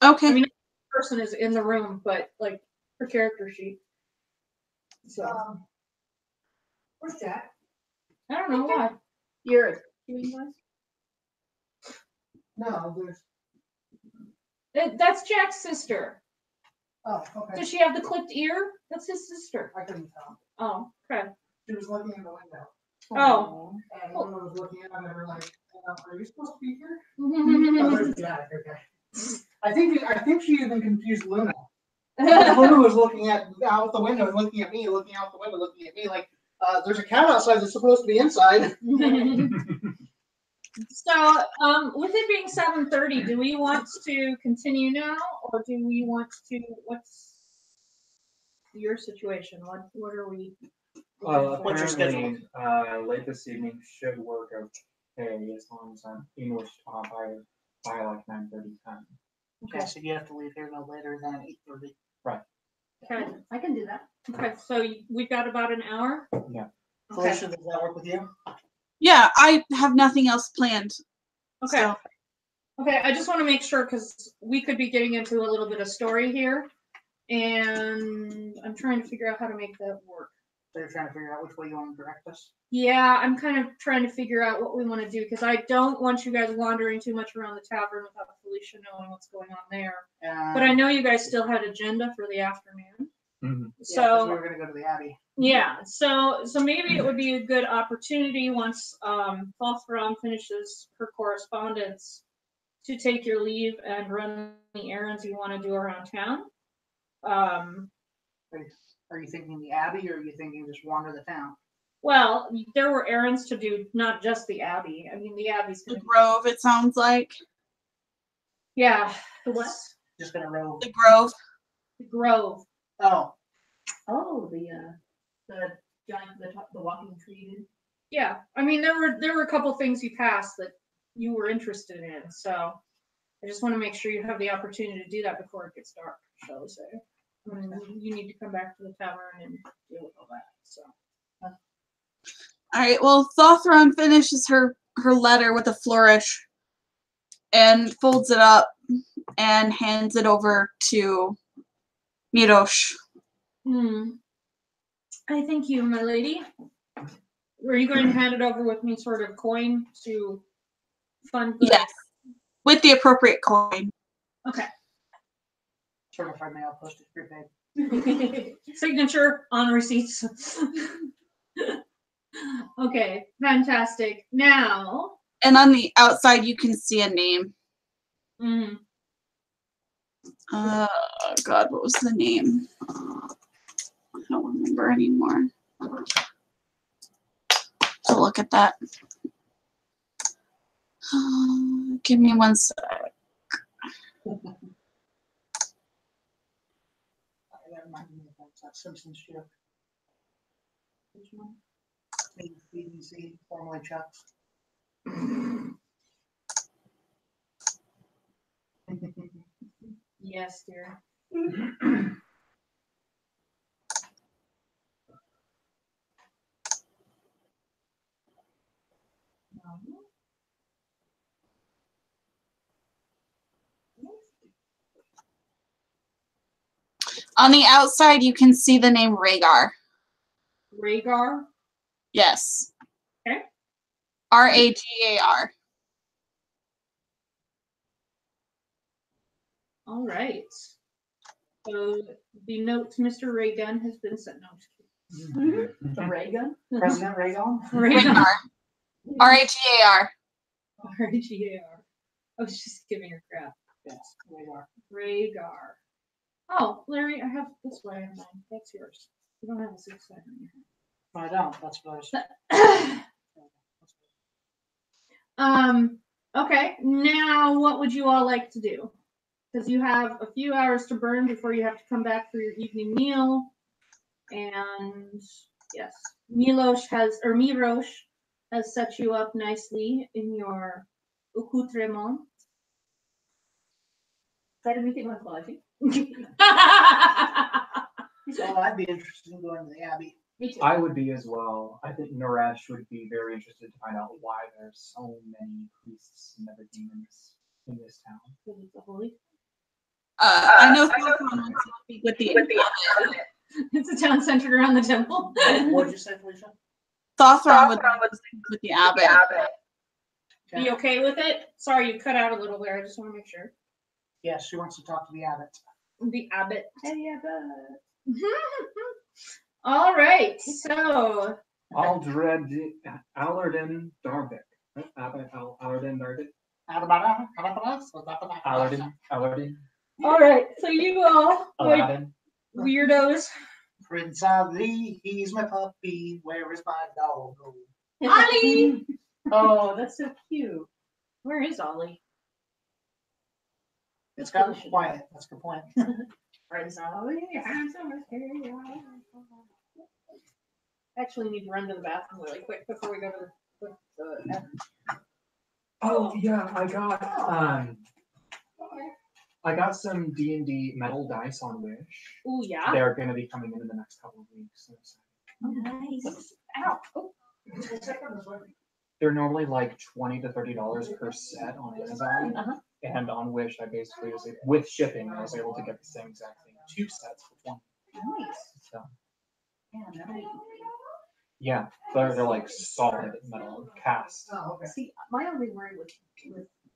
Okay. I mean, the person is in the room, but like her character sheet. So Where's Jack? I don't know why. You're No, there's. That's Jack's sister. Oh, okay. Does she have the clipped ear? That's his sister. I couldn't tell. Oh, okay. She was looking in the window. Oh. And one was looking at me, like, are you supposed to be here? Oh, Oh. there's the attic, okay. I think she even confused Luna. Luna was looking out the window and looking at me, looking out the window, looking at me like, there's a cat outside that's supposed to be inside. So, with it being 7:30, do we want to continue now, or do we want to? What's your situation? What are we? Well, What's your schedule? apparently, late this evening should work okay as long as I'm English by like 9:30 time. Okay, so you have to leave here no later than 8:30. Right. Okay. I can do that. Okay. So we've got about an hour. Yeah. Okay. Felicia, does that work with you? Yeah, I have nothing else planned. Okay. So, Okay. I just want to make sure because we could be getting into a little bit of story here, and I'm trying to figure out how to make that work. So you're trying to figure out which way you want to direct us? Yeah, I'm kind of trying to figure out what we want to do because I don't want you guys wandering too much around the tavern without Felicia knowing what's going on there. But I know you guys still had agenda for the afternoon. Mm-hmm. So we were going to go to the Abbey. yeah, so maybe it would be a good opportunity once Falthram finishes her correspondence to take your leave and run the errands you want to do around town. Are you thinking the Abbey, or are you thinking just wander the town? Well, there were errands to do, not just the Abbey. I mean, the Abbey's the going to Grove, it sounds like. yeah. The what? Just going to row. The Grove. The Grove. Oh, Oh, the giant, the walking tree. Yeah, I mean, there were a couple things you passed that you were interested in, so I just want to make sure you have the opportunity to do that before it gets dark, shall we say. I mean, you need to come back to the tavern and deal with all that. So. All right. Well, Thothron finishes her letter with a flourish and folds it up and hands it over to Mirosh. I thank you, my lady. Are you going to hand it over with any sort of coin to fund the... Yes, with the appropriate coin. Okay. certified mail, postage prepaid. Signature on receipts. Okay, fantastic. Now. And on the outside, you can see a name. God, what was the name? I don't remember anymore. So look at that. Give me one sec. That reminded me of that Simpsons joke. Which one? BBC, formerly Chuck's. Yes, dear. On the outside, you can see the name Rhaegar. Rhaegar? Yes. Okay. Rhagar. All right. So the note to Mr. Raygun has been sent. No, I'm just kidding. The ray gun? President Reagan? Rhaegar. Rhagar. R-A-G-A-R. I was just giving her crap. Yes, Rhaegar. Rhaegar. Oh, Larry, I have this way in mine. That's yours. You don't have a 6 sign in your I don't. That's what I was. Okay, now what would you all like to do? Because you have a few hours to burn before you have to come back for your evening meal. And yes, Mirosh has set you up nicely in your accoutrement. Try to make it more classy. So I'd be interested in going to the Abbey. Me too. I would be as well. I think Naresh would be very interested to find out why there's so many priests and everything in this town. Because it's a holy. I know Thothron wants to speak with the It's a town centered around the temple. What'd you say, Felicia? Thothron would speak with the abbot. Be okay with it? Sorry, you cut out a little there. I just want to make sure. Yeah, she wants to talk to the abbot. The abbot. Hey, Abbott. All right. So Aldred Allerden Darvik. Allerden Darvik. Allerden. all right. So you all like Aladdin. weirdos. Prince Ali, he's my puppy. Where is my dog? Ollie. Oh, that's so cute. Where is Ollie? It's gotten quiet. That's the point. Prince Ollie, handsome as hell. Actually, need to run to the bathroom really quick before we go to the Oh yeah, I got some D&D metal dice on Wish. Oh yeah. They're going to be coming in the next couple of weeks. Oh, nice. Ow. Oh. They're normally like $20 to $30 per set on Amazon, Uh-huh. and on Wish, I basically was able, with shipping, I was able to get the same exact thing, 2 sets for $20. Nice. So Yeah, nice. yeah, they're like solid metal cast. Oh, okay. See, my only worry with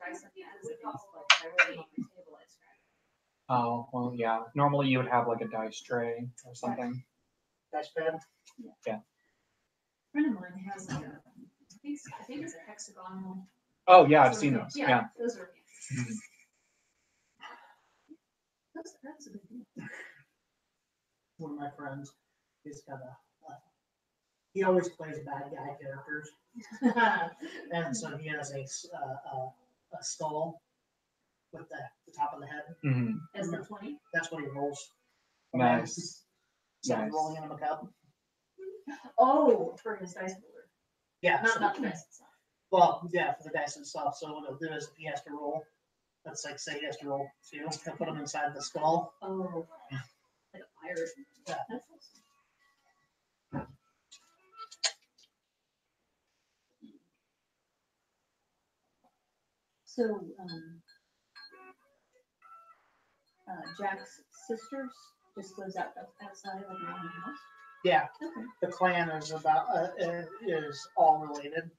dice like that is if it's like I really on my table, I scratch. Oh well, yeah. Normally you would have like a dice tray or something. That's bad. A friend of mine has like a, I think it's a hexagonal. Oh yeah, I've seen those. Yeah. Those are. Mhm. That's a good deal. One of my friends, he's got he always plays bad guy characters. And so he has a skull with the top of the head. Mhm. As the 20. That's what he rolls. Nice. So Nice. rolling in a cup. Oh, for his dice roller. Yeah. Not the dice itself. Well, yeah, for the dice and stuff. So what he'll do is if he has to roll, let's like say he has to roll 2, he'll put them inside the skull. Oh, like a pirate. Yeah. That's awesome. So, Jack's sisters just lives outside, like around the house. Yeah, Okay. the clan is is all related,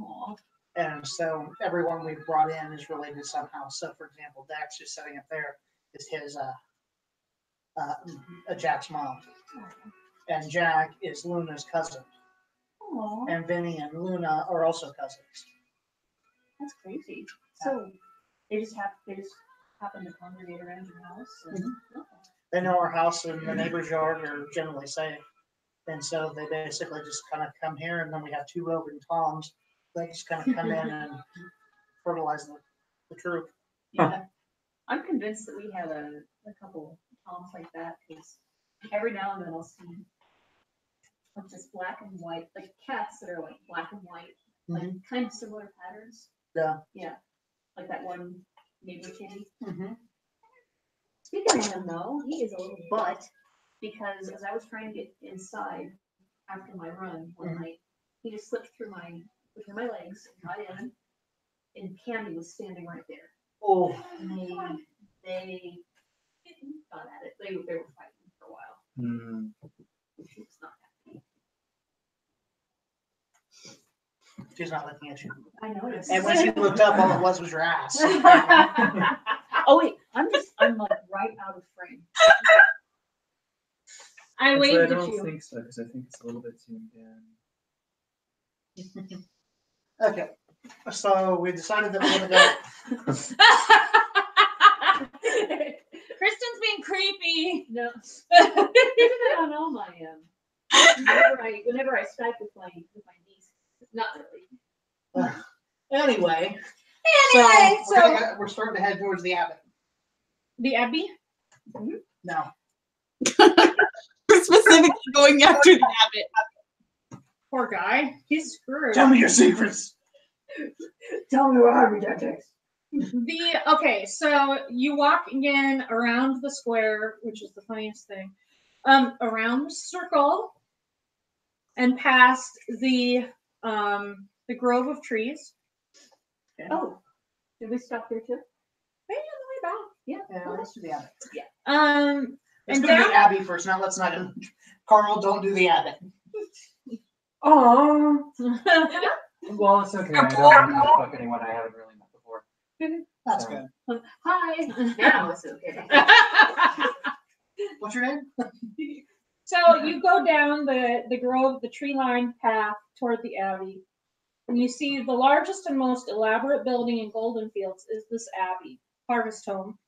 Aw. and so everyone we've brought in is related somehow. So, for example, Dax just sitting up there is his Jack's mom, and Jack is Luna's cousin, Aw, and Vinny and Luna are also cousins. that's crazy. So they just happen to congregate around your house. And, okay. They know our house and the neighbor's yard are generally safe, and so they basically just kind of come here, and then we have 2 roving toms that just kind of come in and fertilize the troop. Yeah, I'm convinced that we had a couple toms like that because every now and then I'll see like just black and white, like cats that are like black and white, like kind of similar patterns. Yeah. Yeah, like that one neighbor kitty. Mm-hmm. Speaking of him though, he is a little butt because as I was trying to get inside after my run one night, he just slipped between my legs and got in, and Candy was standing right there. Oh. And they got at it. They were fighting for a while. Mm. She was not happy. She's not looking at you. I noticed. And when she looked up, all it was your ass. Oh wait, I'm like right out of frame. I Actually, waved I at don't you. think so because I think it's a little bit zoomed in. Okay, so we decided that we're gonna go. Kristen's being creepy. No, isn't it on all my whenever I Skype with my niece, not really. Anyway, Anyway, so we're starting to head towards the abbot. The Abbey. No, We're specifically going after the abbot. Poor guy. He's screwed. tell me your secrets. Tell me where are we, detectives? Okay, so you walk again around the square, which is the funniest thing. Around the circle and past the grove of trees. Oh, did we stop there too? Maybe on the way back. Yeah, let's do the abbot. And Let's go to down, the abbey first. Now let's not. Carl, don't do the abbot. Oh, Well, it's okay. I don't want to fuck anyone I haven't really met before. That's So, good. Hi. Now it's okay. What's your name? So you go down the grove, the tree-lined path toward the abbey, and you see the largest and most elaborate building in Goldenfields is this abbey, Harvest Home,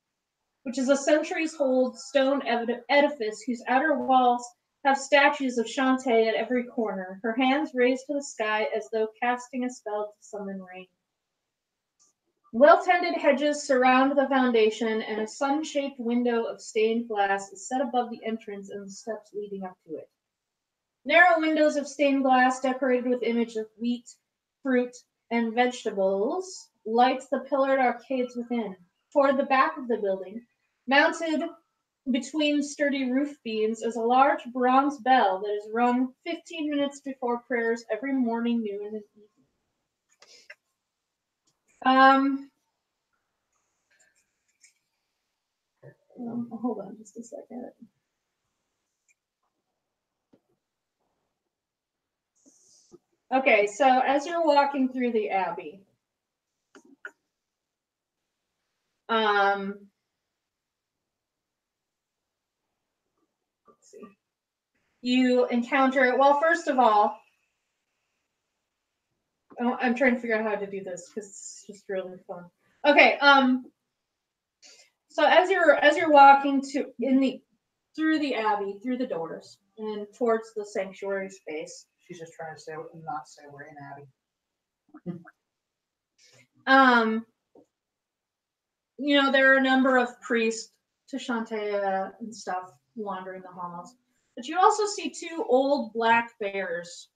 which is a centuries-old stone edifice whose outer walls have statues of Shantae at every corner, her hands raised to the sky as though casting a spell to summon rain. Well-tended hedges surround the foundation, and a sun-shaped window of stained glass is set above the entrance and the steps leading up to it. Narrow windows of stained glass decorated with images of wheat, fruit, and vegetables light the pillared arcades within. Toward the back of the building, mounted between sturdy roof beams, is a large bronze bell that is rung 15 minutes before prayers every morning, noon, and evening. Hold on just a second. Okay, so as you're walking through the abbey, let's see. You encounter, well, first of all, I'm trying to figure out how to do this because it's just really fun. Okay, so as you're walking through the abbey, through the doors, and towards the sanctuary space. She's just trying to say not say we're in Abbey. You know, there are a number of priests to Shantae and stuff wandering the halls. But you also see two old black bears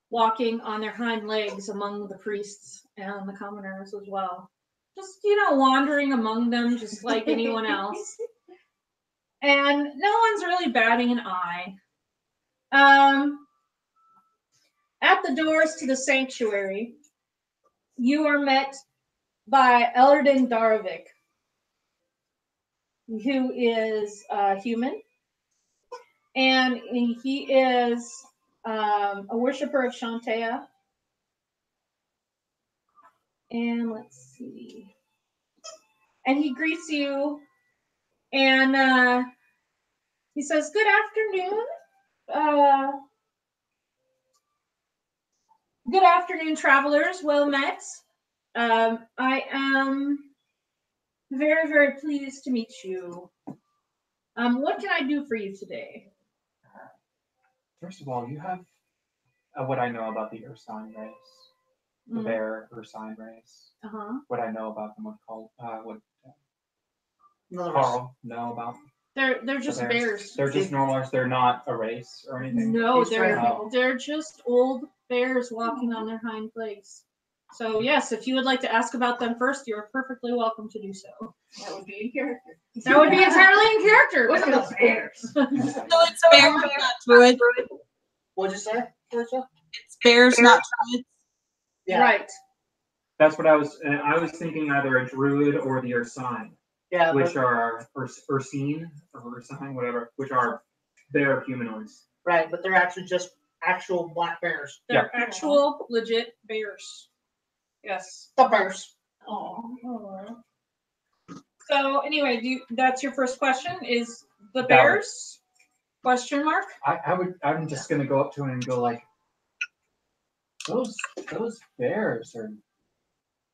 walking on their hind legs among the priests and the commoners as well. Just, wandering among them just like anyone else. And no one's really batting an eye. At the doors to the sanctuary, you are met by Eldrin Darovic, who is human, and he is a worshiper of Shantae. And let's see. And he greets you, and he says, "Good afternoon. Good afternoon, travelers. Well met. I am very, very pleased to meet you. What can I do for you today?" First of all, you have what I know about the Ursine race, the bear Ursine race. What I know about them would Carl know about. They're just bears. They're just normals. They're not a race or anything. No, they're just old bears walking on their hind legs. So yes, if you would like to ask about them first, you're perfectly welcome to do so. That would be in character. That would be entirely in character. Look at those bears. So it's bears, not druids. What'd you say, Teresa? It's bears, not druids. Yeah. Right. That's what I was thinking, either a druid or the Ursine. Yeah. Which are Ursine or Ursine, whatever, which are bear humanoids. Right, but they're actually just actual black bears. They're actual, legit bears. Yes. The bears. Oh. So anyway, that's your first question? Is the bears? Question mark? I'm just gonna go up to him and go like, those bears are.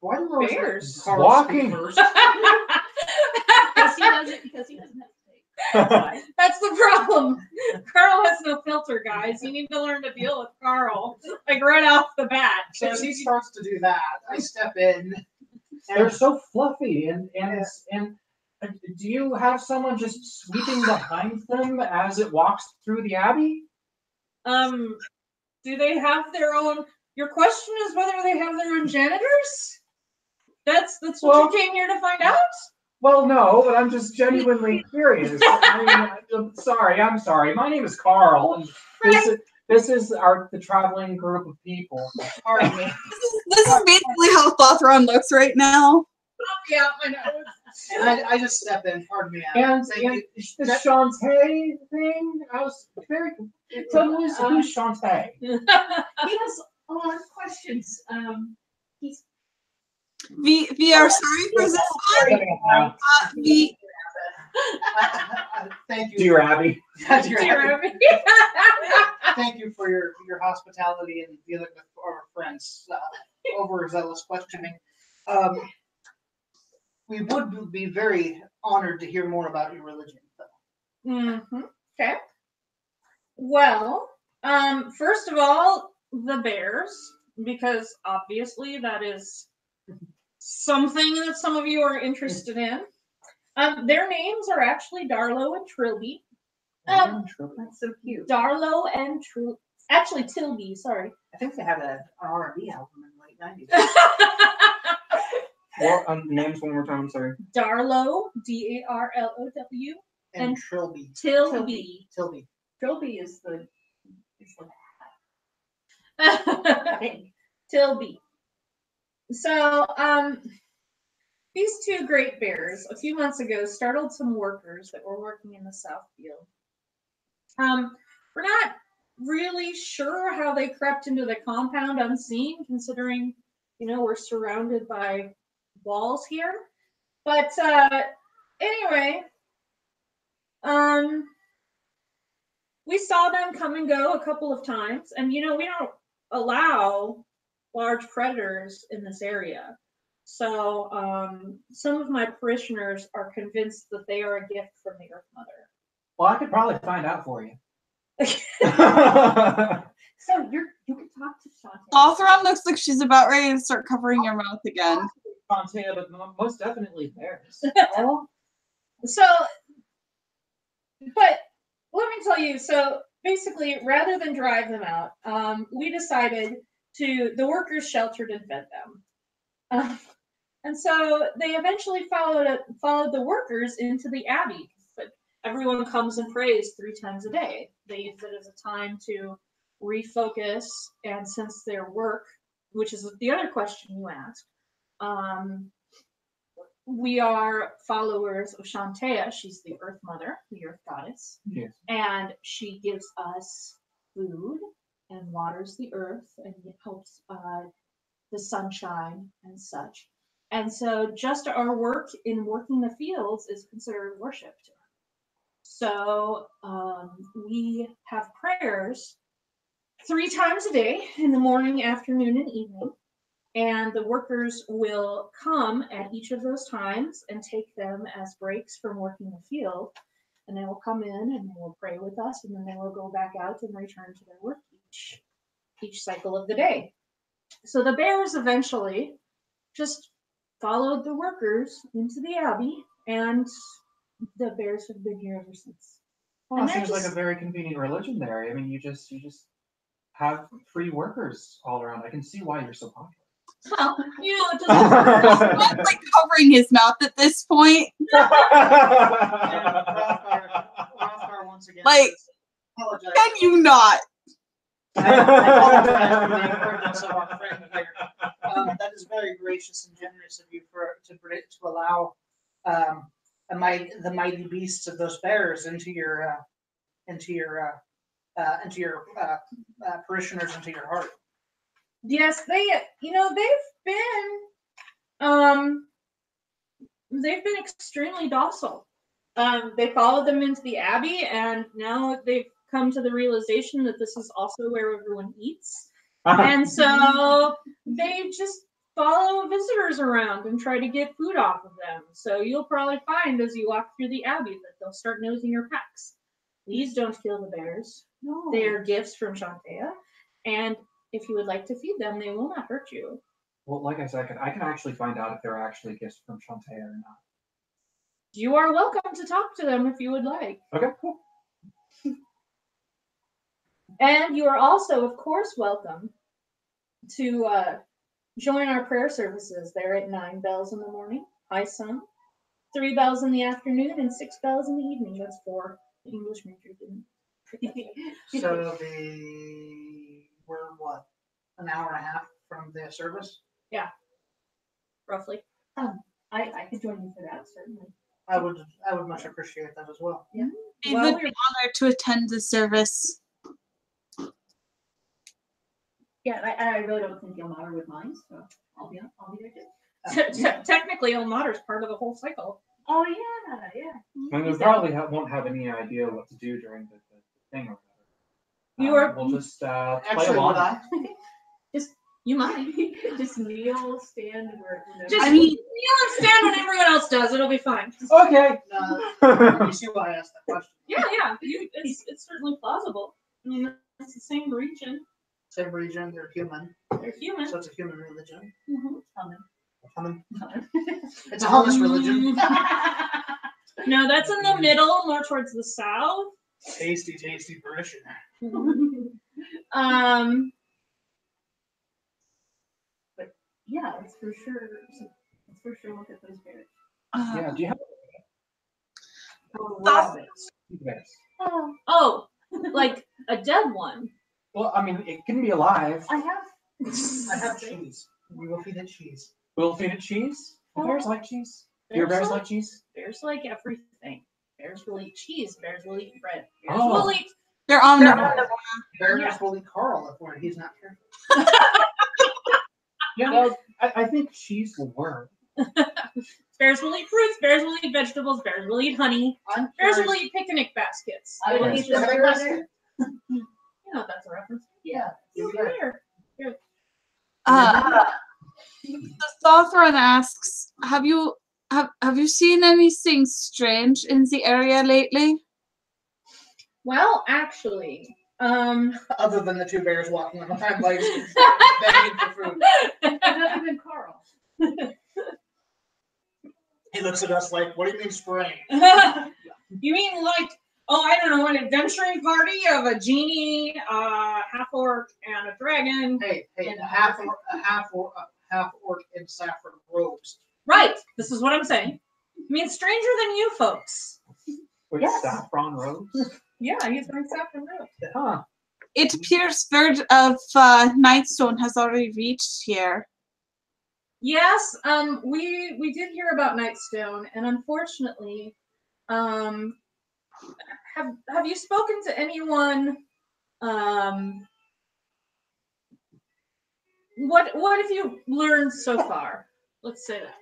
Why do those bears walking? Because he doesn't have to take. That's the problem. Carl has no filter, guys. You need to learn to deal with Carl, like right off the bat. So as he starts to do that, I step in. They're so fluffy, and do you have someone just sweeping behind them as it walks through the abbey? Do they have their own? Your question is whether they have their own janitors? That's what you came here to find out? Well, no, but I'm just genuinely curious. I'm sorry. My name is Carl, and this is the traveling group of people. Pardon me. This is basically how Thothron looks right now. Yeah, I know. And I just step in. Pardon me. And the Shantae thing, I was very. Who's Shantae? He has Questions. He's We are sorry for this one. We Thank you. Dear Abby. Dear Abby. Thank you for your hospitality and dealing with our friends. Overzealous questioning. We would be very honored to hear more about your religion, though. Mm-hmm. Okay. Well, first of all, the bears, because obviously that is something that some of you are interested in. Their names are actually Darlow and Trilby. that's so cute. Darlow and Trilby. Actually, Tilby, sorry. I think they had an R&B album in the late 90s. What names one more time? I'm sorry. Darlow, Darlow, And Trilby. Tilby. Tilby. Trilby is the Tilby. So, these two great bears a few months ago startled some workers that were working in the south field. We're not really sure how they crept into the compound unseen, considering, we're surrounded by walls here. But anyway, we saw them come and go a couple of times, and we don't allow large predators in this area. So some of my parishioners are convinced that they are a gift from the Earth Mother. Well, I could probably find out for you. So you can talk to Shantae. Hawthorne looks like she's about ready to start covering your mouth again. Fontaine, but most definitely theirs. So, but let me tell you, so basically, rather than drive them out, we decided the workers sheltered and fed them. And so they eventually followed the workers into the abbey. But everyone comes and prays 3 times a day. They use it as a time to refocus, and since their work, which is the other question you asked, we are followers of Shantae. She's the Earth Mother, the Earth Goddess. Yes. And she gives us food and waters the earth and helps the sunshine and such. And so just our work in working the fields is considered worship to her. So we have prayers 3 times a day, in the morning, afternoon, and evening. And the workers will come at each of those times and take them as breaks from working the field. And they will come in and they will pray with us, and then they will go back out and return to their work each cycle of the day. So the bears eventually just followed the workers into the abbey, and the bears have been here ever since. Well, it seems like a very convenient religion there. I mean, you just have free workers all around. I can see why you're so popular. Well, it doesn't. He's like covering his mouth at this point. Rothgar once again. Like, apologize. can you not? I apologize for the impertinence of our friend here. That is very gracious and generous of you to allow the mighty beasts of those bears into your parishioners, into your heart. Yes, they've been extremely docile. They followed them into the abbey, and now they've come to the realization that this is also where everyone eats. And so they just follow visitors around and try to get food off of them. So you'll probably find as you walk through the abbey that they'll start nosing your packs. These don't kill the bears. No. They are gifts from Shantae. And if you would like to feed them, they will not hurt you. Well, like I said, I can actually find out if they're actually gifts from Shantae or not. You are welcome to talk to them if you would like. Okay, cool. And you are also, of course, welcome to join our prayer services. They're at 9 bells in the morning, high sun, 3 bells in the afternoon, and 6 bells in the evening. That's 4. The English major didn't. So we're what, an hour and a half from the service? Yeah, roughly. I could join you for that, certainly. I would much appreciate that as well. Yeah. We Well, would be honored to attend the service. Yeah, I really don't think Ilmater would mind, so I'll be there too. Technically, Ilmater's part of the whole cycle. Oh yeah. I mean, we probably won't have any idea what to do during the thing or whatever. We'll just play Actually, along. would I? You might. Just kneel, stand where. Just I mean- kneel and stand when everyone else does. It'll be fine. Okay. No, you see why I asked that question? Yeah. It's certainly plausible. I mean, it's the same region. Same region, they're human, They're human. so it's a human religion. Mhm. It's a hummus religion. No, that's in the middle, more towards the south. Tasty, tasty British. Yeah, let's for sure look at those bears. Yeah. Do you have Rabbits. this? Oh, like a dead one. Well, I mean, it can be alive. I have cheese. We will feed it cheese. We'll feed it cheese. Do bears like cheese? Do your bears like cheese? Bears like everything. Bears will eat cheese. Bears will eat bread. Bears Oh. will eat. They're omnivores. Bears will eat Carl if he's not careful. Yeah, I think cheese will work. Bears will eat fruits. Bears will eat vegetables. Bears will eat honey. I'm Bears curious. will eat picnic baskets. I They will will eat eat the the bear. You know that's a reference. Yeah. You're there. The Sovereign asks, have you seen anything strange in the area lately? Well, actually, Other than the two bears walking on the hind legs, begging for food. Other than Carl. He looks at us like, "What do you mean spraying?" you mean like, I don't know, an adventuring party of a genie, half orc, and a dragon. Hey, a half orc in saffron robes. Right. This is what I'm saying. I mean, stranger than you folks. With saffron robes? Yeah, he's wearing saffron robes. Huh. It appears word of Nightstone has already reached here. Yes, we did hear about Nightstone, and unfortunately, have you spoken to anyone? What have you learned so far? Let's say that.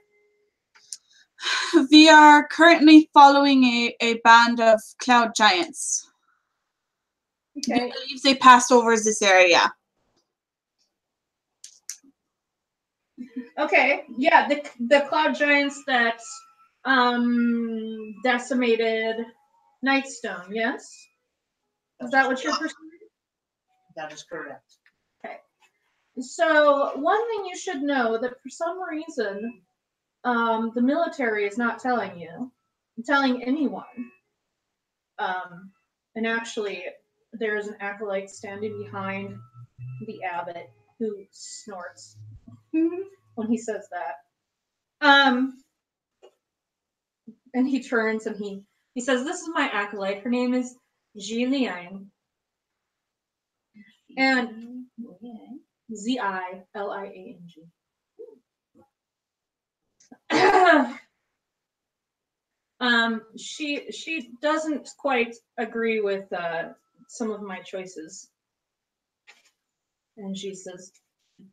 We are currently following a band of cloud giants. We Okay. believe they passed over this area. Okay. Yeah, the cloud giants that decimated Nightstone. Yes. Is that what you're pursuing? That is correct. So one thing you should know that for some reason, the military is not telling anyone. And actually, there's an acolyte standing behind the abbot who snorts when he says that. And he turns and he says, "This is my acolyte. Her name is Ziliang." And Ziliang. She doesn't quite agree with some of my choices. And she says,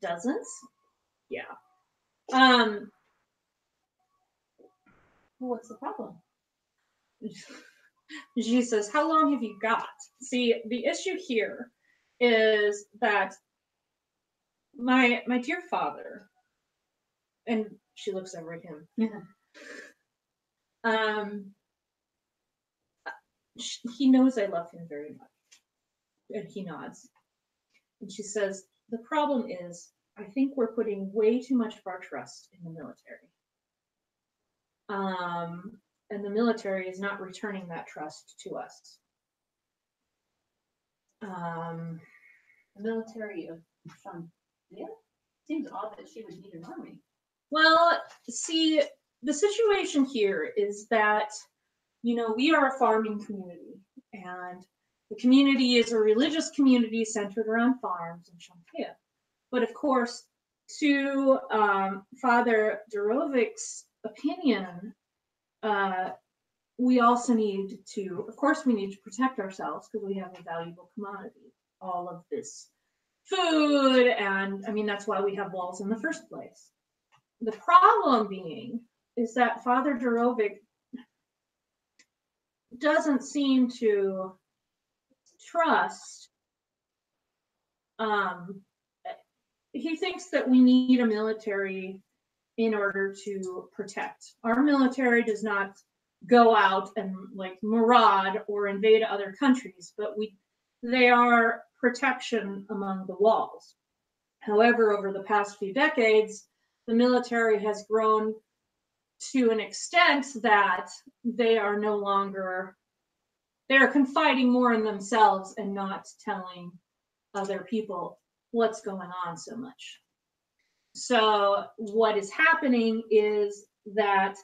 "Doesn't?" Yeah. What's the problem? She says, "How long have you got?" See, the issue here is that my dear father, and she looks over at him. He knows I love him very much, and he nods. And she says, "The problem is, I think we're putting way too much of our trust in the military. And the military is not returning that trust to us." The military of Shandia? Seems odd that she would need an army. Well, see, the situation here is that, we are a farming community, and the community is a religious community centered around farms in Shandia. But of course, to Father Durovic's opinion, we also need to protect ourselves because we have a valuable commodity, all of this food, and I mean, that's why we have walls in the first place. The problem being is that Father Dorovic doesn't seem to trust. He thinks that we need a military in order to protect. Our military does not go out and like maraud or invade other countries, but they are protection among the walls. However, over the past few decades, the military has grown to an extent that they are no longer, they're confiding more in themselves and not telling other people what's going on so much. So what is happening is that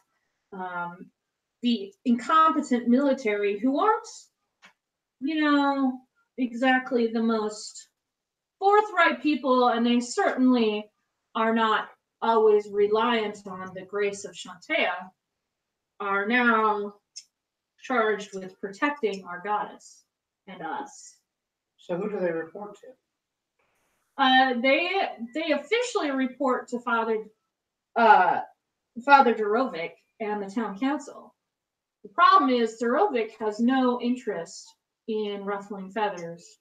the incompetent military, who aren't, exactly the most forthright people, and they certainly are not always reliant on the grace of Shantea, are now charged with protecting our goddess and us. So who do they report to? They officially report to Father Dorovic and the town council. The problem is Dorovic has no interest in ruffling feathers,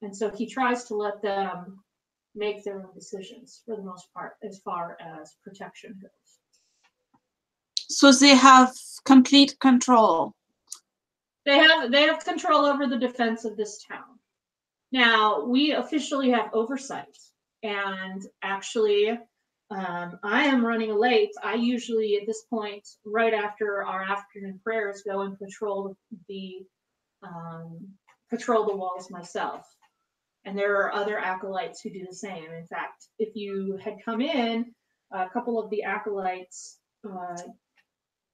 and so he tries to let them make their own decisions for the most part as far as protection goes. So they have complete control. They have control over the defense of this town. Now, we officially have oversight, and actually, I am running late. I usually, at this point, right after our afternoon prayers, go and patrol the walls myself. And there are other acolytes who do the same. In fact, if you had come in, a couple of the acolytes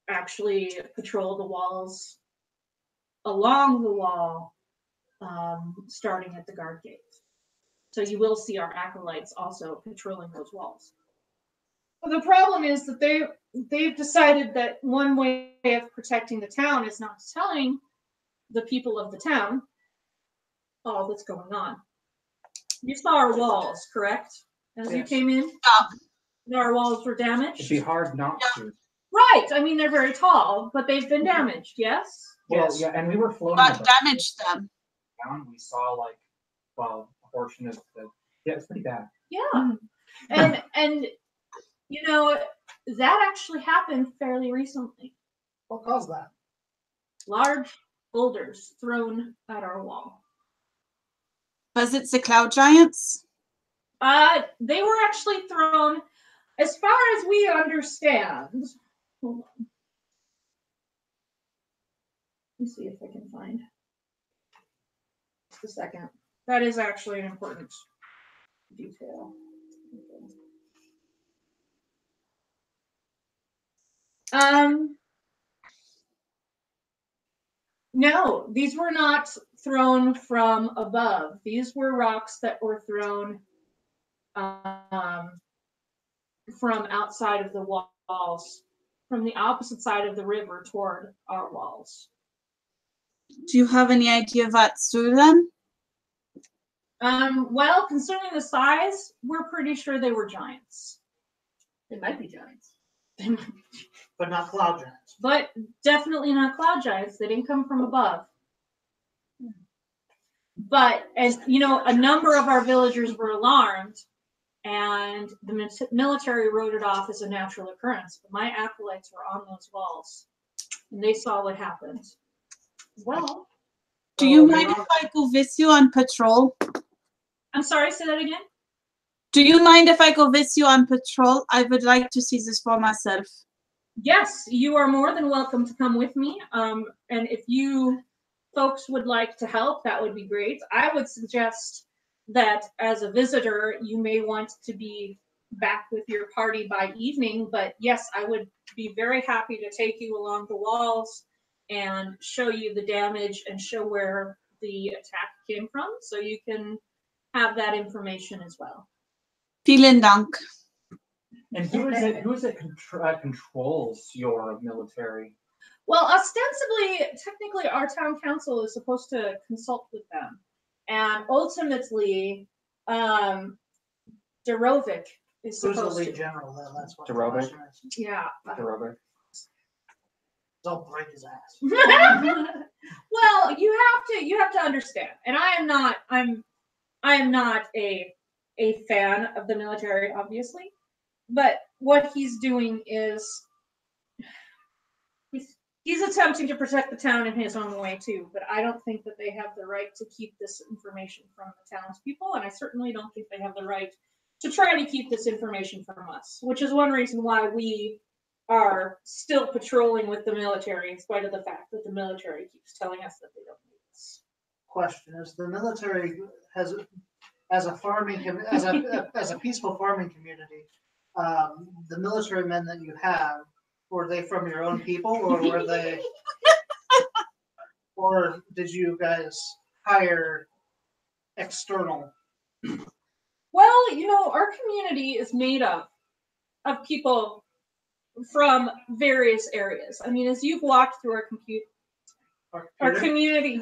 actually patrol the walls along the wall, starting at the guard gate. So you will see our acolytes also patrolling those walls. Well, the problem is that they've decided that one way of protecting the town is not telling the people of the town all that's going on. You saw our walls, correct? As you came in? Our walls were damaged? It'd be hard not to. Right. I mean, they're very tall, but they've been damaged, yes? Well, Yes. yeah, and we were floating What above damaged them? down. We saw a portion of the. Yeah, it's pretty bad. Yeah. And that actually happened fairly recently. What caused that? Large boulders thrown at our wall. Was it the cloud giants? They were actually thrown, as far as we understand. Hold on. Let me see if I can find. Just a second. That is actually an important detail. No, these were not thrown from above. These were rocks that were thrown from outside of the walls, from the opposite side of the river toward our walls. Do you have any idea what threw them? Well, concerning the size, we're pretty sure they were giants. They might be giants. But not cloud giants. But definitely not cloud giants. They didn't come from above. But, a number of our villagers were alarmed, and the military wrote it off as a natural occurrence. But my acolytes were on those walls, and they saw what happened. Well, Do you mind if I go with you on patrol? I'm sorry, say that again? Do you mind if I go with you on patrol? I would like to see this for myself. Yes, you are more than welcome to come with me. And if you folks would like to help, that would be great. I would suggest that as a visitor, you may want to be back with your party by evening. But yes, I would be very happy to take you along the walls and show you the damage and show where the attack came from, so you can have that information as well. Vielen Dank. And who is it controls your military? Well, ostensibly, technically, our town council is supposed to consult with them. And ultimately, Darovic is Who's the supposed lead to. general then? That's what the Jerobic? question is. Yeah. The Robert. They'll break his ass. Well, you have to understand, and I am not a fan of the military, obviously, but what he's doing is he's attempting to protect the town in his own way too. But I don't think that they have the right to keep this information from the townspeople, and I certainly don't think they have the right to try to keep this information from us, which is one reason why we are still patrolling with the military in spite of the fact that the military keeps telling us that they don't need us. Question is: the military has, as a peaceful farming community, the military men that you have, were they from your own people, or were they, or did you guys hire external? Well, our community is made up of people from various areas. I mean, as you've walked through our community,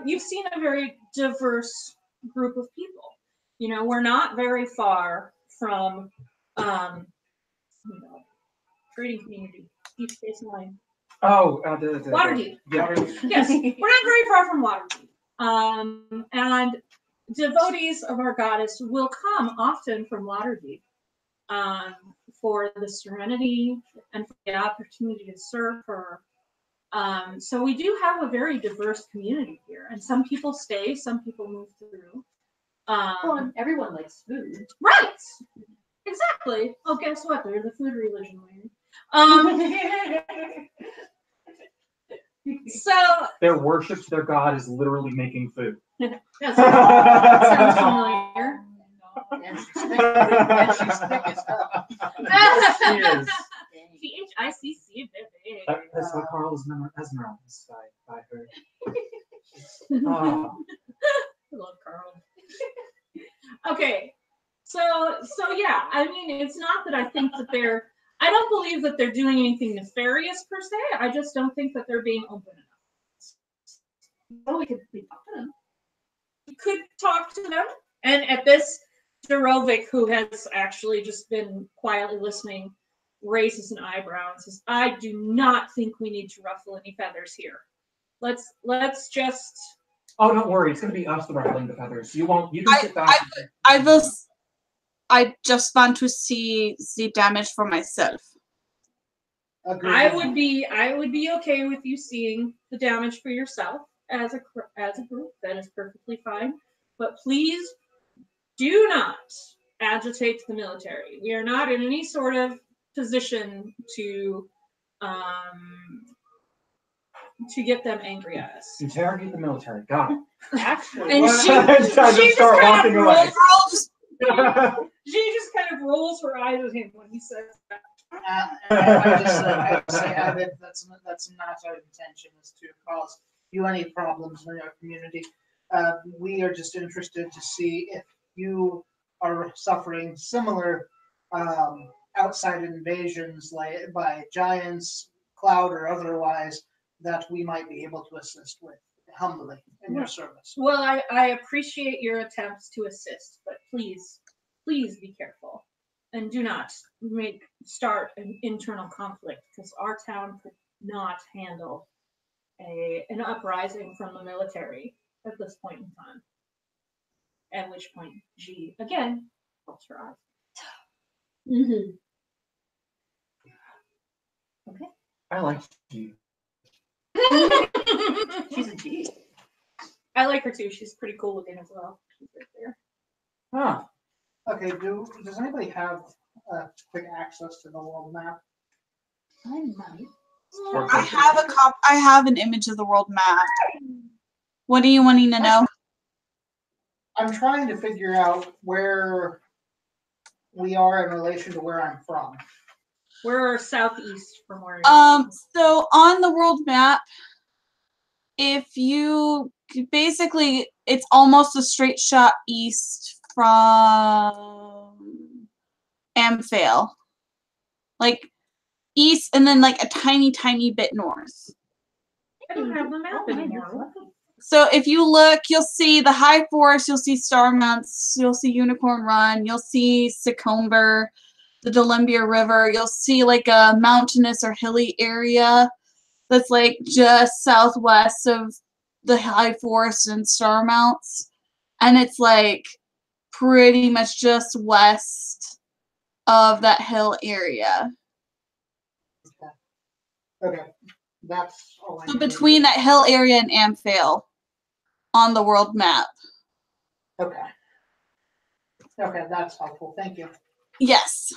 you've seen a very diverse group of people. We're not very far from, trading community, Deep Space Nine. Oh, Waterdeep. Yeah. Yes, we're not very far from Waterdeep. And devotees of our goddess will come often from Waterdeep for the serenity and for the opportunity to serve her. So we do have a very diverse community here, and some people stay, some people move through. Well, everyone likes food. Right. Exactly. Oh, guess what? They're the food religion, lady. So their worship to their god is literally making food. that sounds familiar. And she's thick as hell. She is. PHICC, baby. That's why Carl is mesmerized by her. Oh. I love Carl. Okay, so yeah, I mean, it's not that I think that I don't believe that they're doing anything nefarious per se. I just don't think that they're being open enough. Oh, we could talk to them. We could talk to them, and at this, Darovic, who has actually just been quietly listening, raises an eyebrow and says, "I do not think we need to ruffle any feathers here. Let's just." Oh, don't worry. It's going to be us the ruffling the feathers. You won't. You can sit back. I just want to see the damage for myself. Agreed. I would be okay with you seeing the damage for yourself as a group. That is perfectly fine. But please do not agitate the military. We are not in any sort of position to get them angry at us. Interrogate the military. Got it. Actually, And she just kind of rolls. She just kind of rolls her eyes at him when he says that. I just say, Avid, that's not our intention, is to cause you any problems in our community. We are just interested to see if you are suffering similar outside invasions, like by giants, cloud or otherwise, that we might be able to assist with humbly in your service. Well, I appreciate your attempts to assist, but please be careful. And do not start an internal conflict, because our town could not handle an uprising from the military at this point in time. At which point, G again rolls her eyes. Mm-hmm. Okay. I like you. She's a G. I like her too. She's pretty cool looking as well. She's right there. Huh. Okay, does anybody have quick access to the world map? I might. I have an image of the world map. What are you wanting to know? I'm trying to figure out where we are in relation to where I'm from. We're southeast from where you're So on the world map, if you basically, it's almost a straight shot east from Amphale. Like east and then like a tiny bit north. I don't have the map anymore. So if you look, you'll see the high forest, you'll see Starmounts, you'll see Unicorn Run, you'll see Succumber, the Delumbia River, you'll see like a mountainous or hilly area that's like just southwest of the high forest and Starmounts. And it's like pretty much just west of that hill area. Okay. That's all I So need. between that hill area and Amphail on the world map. Okay. Okay, that's helpful. Thank you. Yes.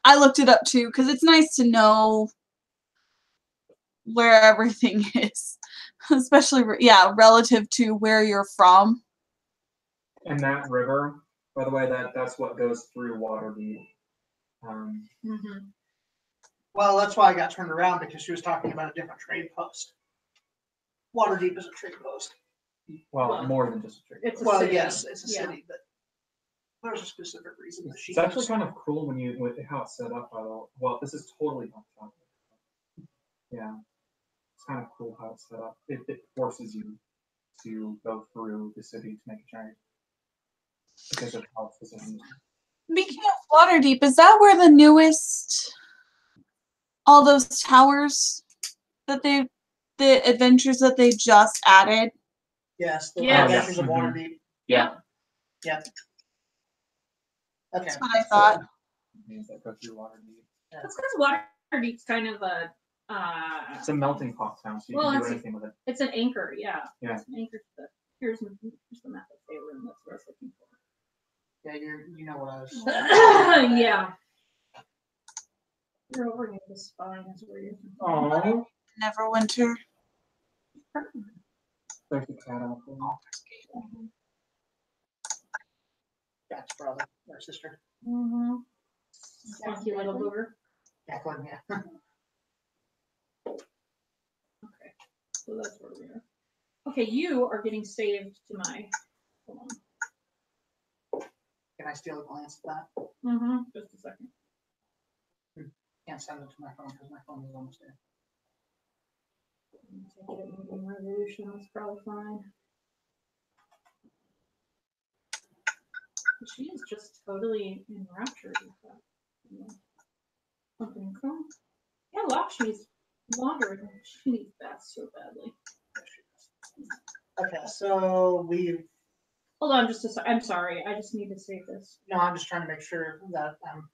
I looked it up too because it's nice to know where everything is, especially, yeah, relative to where you're from. And that river, by the way, that's what goes through Waterdeep. Well, that's why I got turned around because she was talking about a different trade post. Waterdeep is a trade post. Well, more than just a trade. It's a Well, city. yes, it's a Yeah. city, but there's a specific reason that she. It's actually kind of cool when you with how it's set up. Well, this is totally off topic. Yeah, it's kind of cool how it's set up. It forces you to go through the city to make a change because of how it's designed. Speaking of Waterdeep, is that where the newest, all those towers that the adventures that they just added? Yes, the Yes. Adventures of Mhm. Waterdeep. Yeah. Yep. Okay. That's what I thought. Means that go through Waterdeep. That's because Waterdeep's kind of a It's a melting pot town, so you Well, can do it's- anything with it. it's an anchor, yeah. Yeah. It's an anchor to the here's the map of Faerun, that's what I was looking for. Yeah, you know what I was. Yeah. You're over near the spine is where you're Oh, Neverwinter. there's a cat out there. Jack's brother or sister. Mm-hmm. Thank you, little booger. Jacqueline, yeah. Okay. So that's where we are. Okay, you are getting saved to my hold on. Can I steal a glance at that? Mm-hmm. Just a second. Can't send it to my phone because my phone is almost dead. Take it at medium resolution, that's probably fine. She is just totally enraptured with that. Opening Chrome. Yeah, Lakshi's wandering. She needs that so badly. Okay, so we've. Hold on just a sec. I'm sorry. I just need to save this. No, I'm just trying to make sure that I'm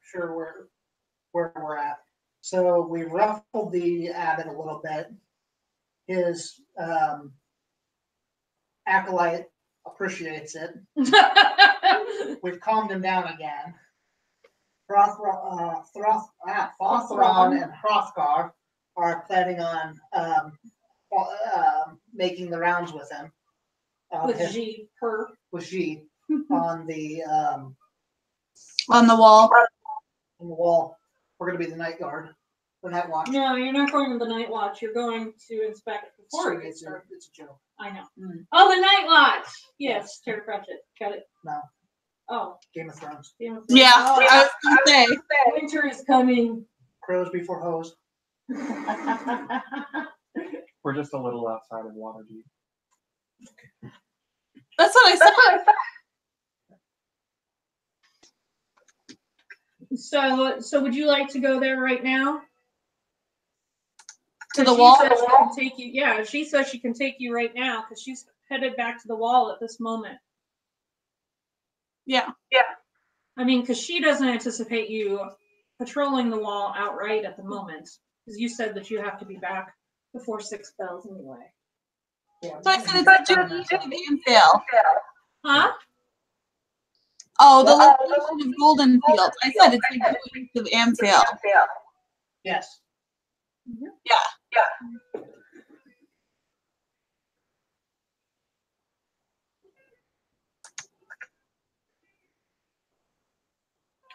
sure where we're at. So we ruffled the abbot a little bit. His acolyte appreciates it. We've calmed him down again. Fothron and Hrothgar are planning on making the rounds with him. With G, her. With G on the On the wall. wall. We're going to be the night guard, the night watch. No, you're not going to the night watch. You're going to inspect before Sorry, it it's starts. a joke. I know. Mm. Oh, the night watch. Yes, Terry Pratchett. Got it. No, Oh, Game of Thrones. Game of Thrones. Yeah, Oh, I was gonna say. winter is coming. Crows before hoes. We're just a little outside of Waterdeep. That's what I said. So would you like to go there right now? To the She wall? says she can take you. Yeah, she says she can take you right now because she's headed back to the wall at this moment. Yeah. I mean, because she doesn't anticipate you patrolling the wall outright at the moment, because you said that you have to be back before 6 bells anyway. Yeah, So I said it's just of Amphail. Huh? Oh, the location of Goldenfields. I said it's like east of Amphail. Yes.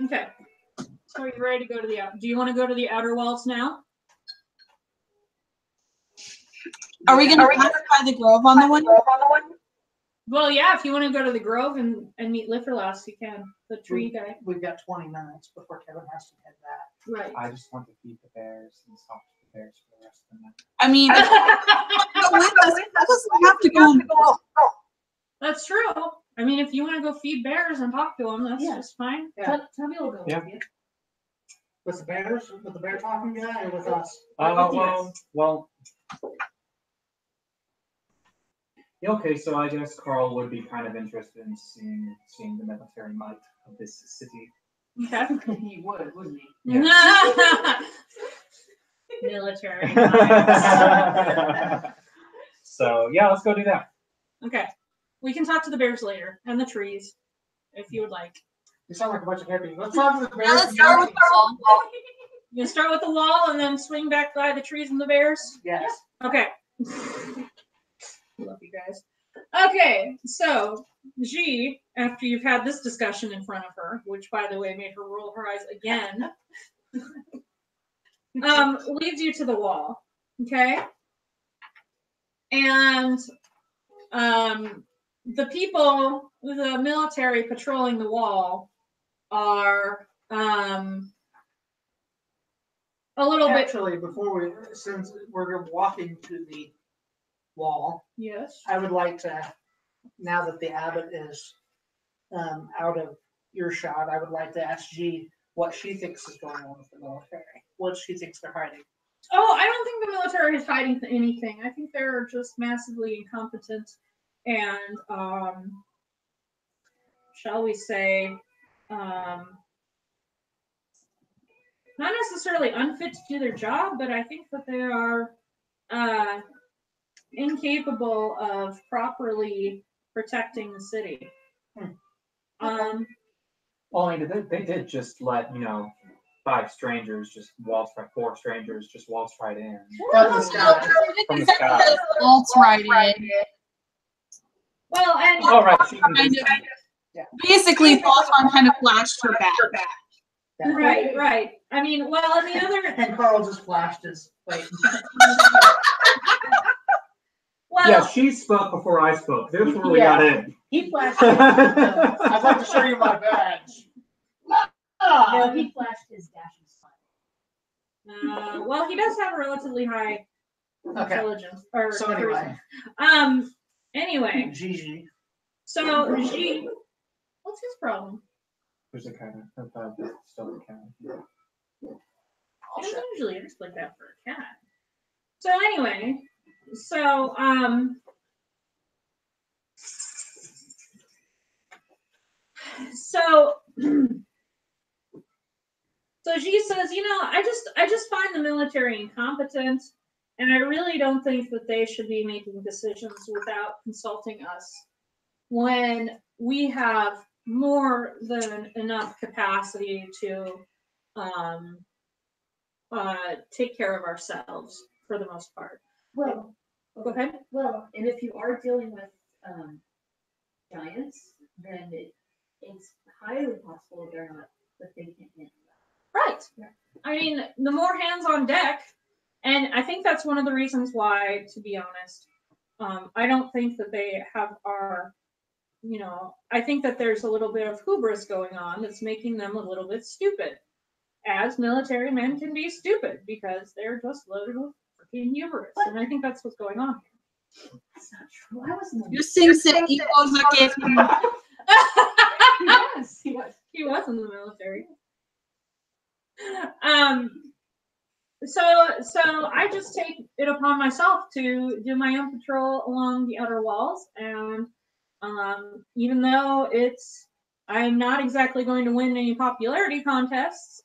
Okay. So are you ready to go to the out? Do you want to go to the outer walls now? Are we gonna pass by the grove on the one? Well, yeah. If you want to go to the grove and meet Lifferlass, you can. The tree guy. We've got 20 minutes before Kevin has to head back. Right. I just want to feed the bears and talk to bears for the rest of the night. I mean, if you go with us, it doesn't have to go. That's true. I mean, if you want to go feed bears and talk to them, that's Yeah. just fine. Yeah. Tubby will go Yeah. with you. With the bears, with the bear talking guy, or with us? Well. Yeah, okay, so I guess Carl would be kind of interested in seeing the military might of this city. Okay. He would, wouldn't he? Yeah. Military. So yeah, let's go do that. Okay. We can talk to the bears later and the trees if you would like. You sound like a bunch of hippies. Let's talk to the bears. Yeah, let's start with the wall. You can start with the wall and then swing back by the trees and the bears. Yes. Okay. Love you guys. Okay, so G, after you've had this discussion in front of her, which by the way made her roll her eyes again, leads you to the wall. Okay? And the people, the military patrolling the wall are a little bit. Actually, before we, since we're walking to the wall, Yes. I would like to, now that the abbot is out of earshot, I would like to ask G what she thinks is going on with the military. What she thinks they're hiding. Oh, I don't think the military is hiding anything. I think they're just massively incompetent and, shall we say, not necessarily unfit to do their job, but I think that they are incapable of properly protecting the city. Well, I mean, they did just let, 4 strangers just waltz right in. From the sky. From the sky. Waltz right in. Well, and All right. Kind of, basically, Thawton kind of flashed her back. right. I mean, well, and the other. And Carl just flashed his plate. Well, Yeah, she spoke before I spoke. This is where we got in. He flashed his I'd like to show you my badge. No, he flashed his dashing smile. well, he does have a relatively high Okay. intelligence. Or So anyway. Anyway, Gigi. so G, what's his problem? There's a kind of still a cat. He doesn't usually act like that for a cat. So anyway, so G says, I just find the military incompetent, and I really don't think that they should be making decisions without consulting us when we have more than enough capacity to take care of ourselves for the most part. Well, Go ahead. well, and if you are dealing with giants, then it's highly possible that they can't handle that. Right. I mean, the more hands on deck, and I think that's one of the reasons why, to be honest, I don't think that they have our, I think that there's a little bit of hubris going on that's making them a little bit stupid. As military men can be stupid because they're just loaded with freaking hubris. And I think that's what's going on here. That's not true. I was in the You sing egos again. Yes, he was. He was in the military. So I just take it upon myself to do my own patrol along the outer walls, and even though I'm not exactly going to win any popularity contests,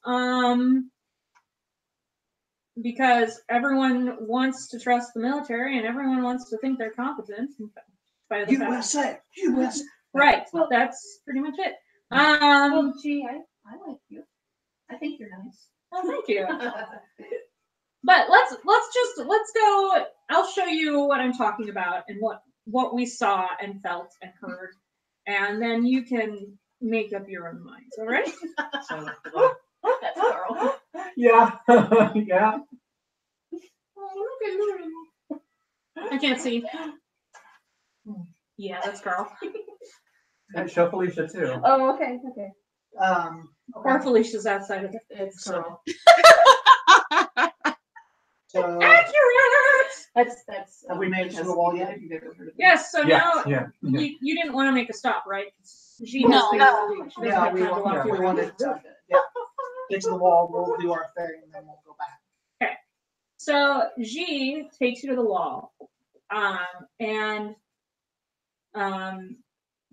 because everyone wants to trust the military and everyone wants to think they're competent. USA. Right. Well, that's pretty much it. Well, gee, I like you. I think you're nice. Oh, thank you. But let's go. I'll show you what I'm talking about and what we saw and felt and heard, and then you can make up your own minds. All right? That's Carl. Yeah. Yeah. I can't see. Yeah, that's Carl. And show Felicia too. Oh, okay. Or Felicia's outside of it. It's So- Carl. So Accurate! That's have we made it to the wall yet? If you've ever heard of it. Yes, so now Yeah. you didn't want to make a stop, right? She No. has things to do. She doesn't Yeah, have we time to walk want, you we around. wanted to get to the wall, we'll do our thing, and then we'll go back. So G takes you to the wall, and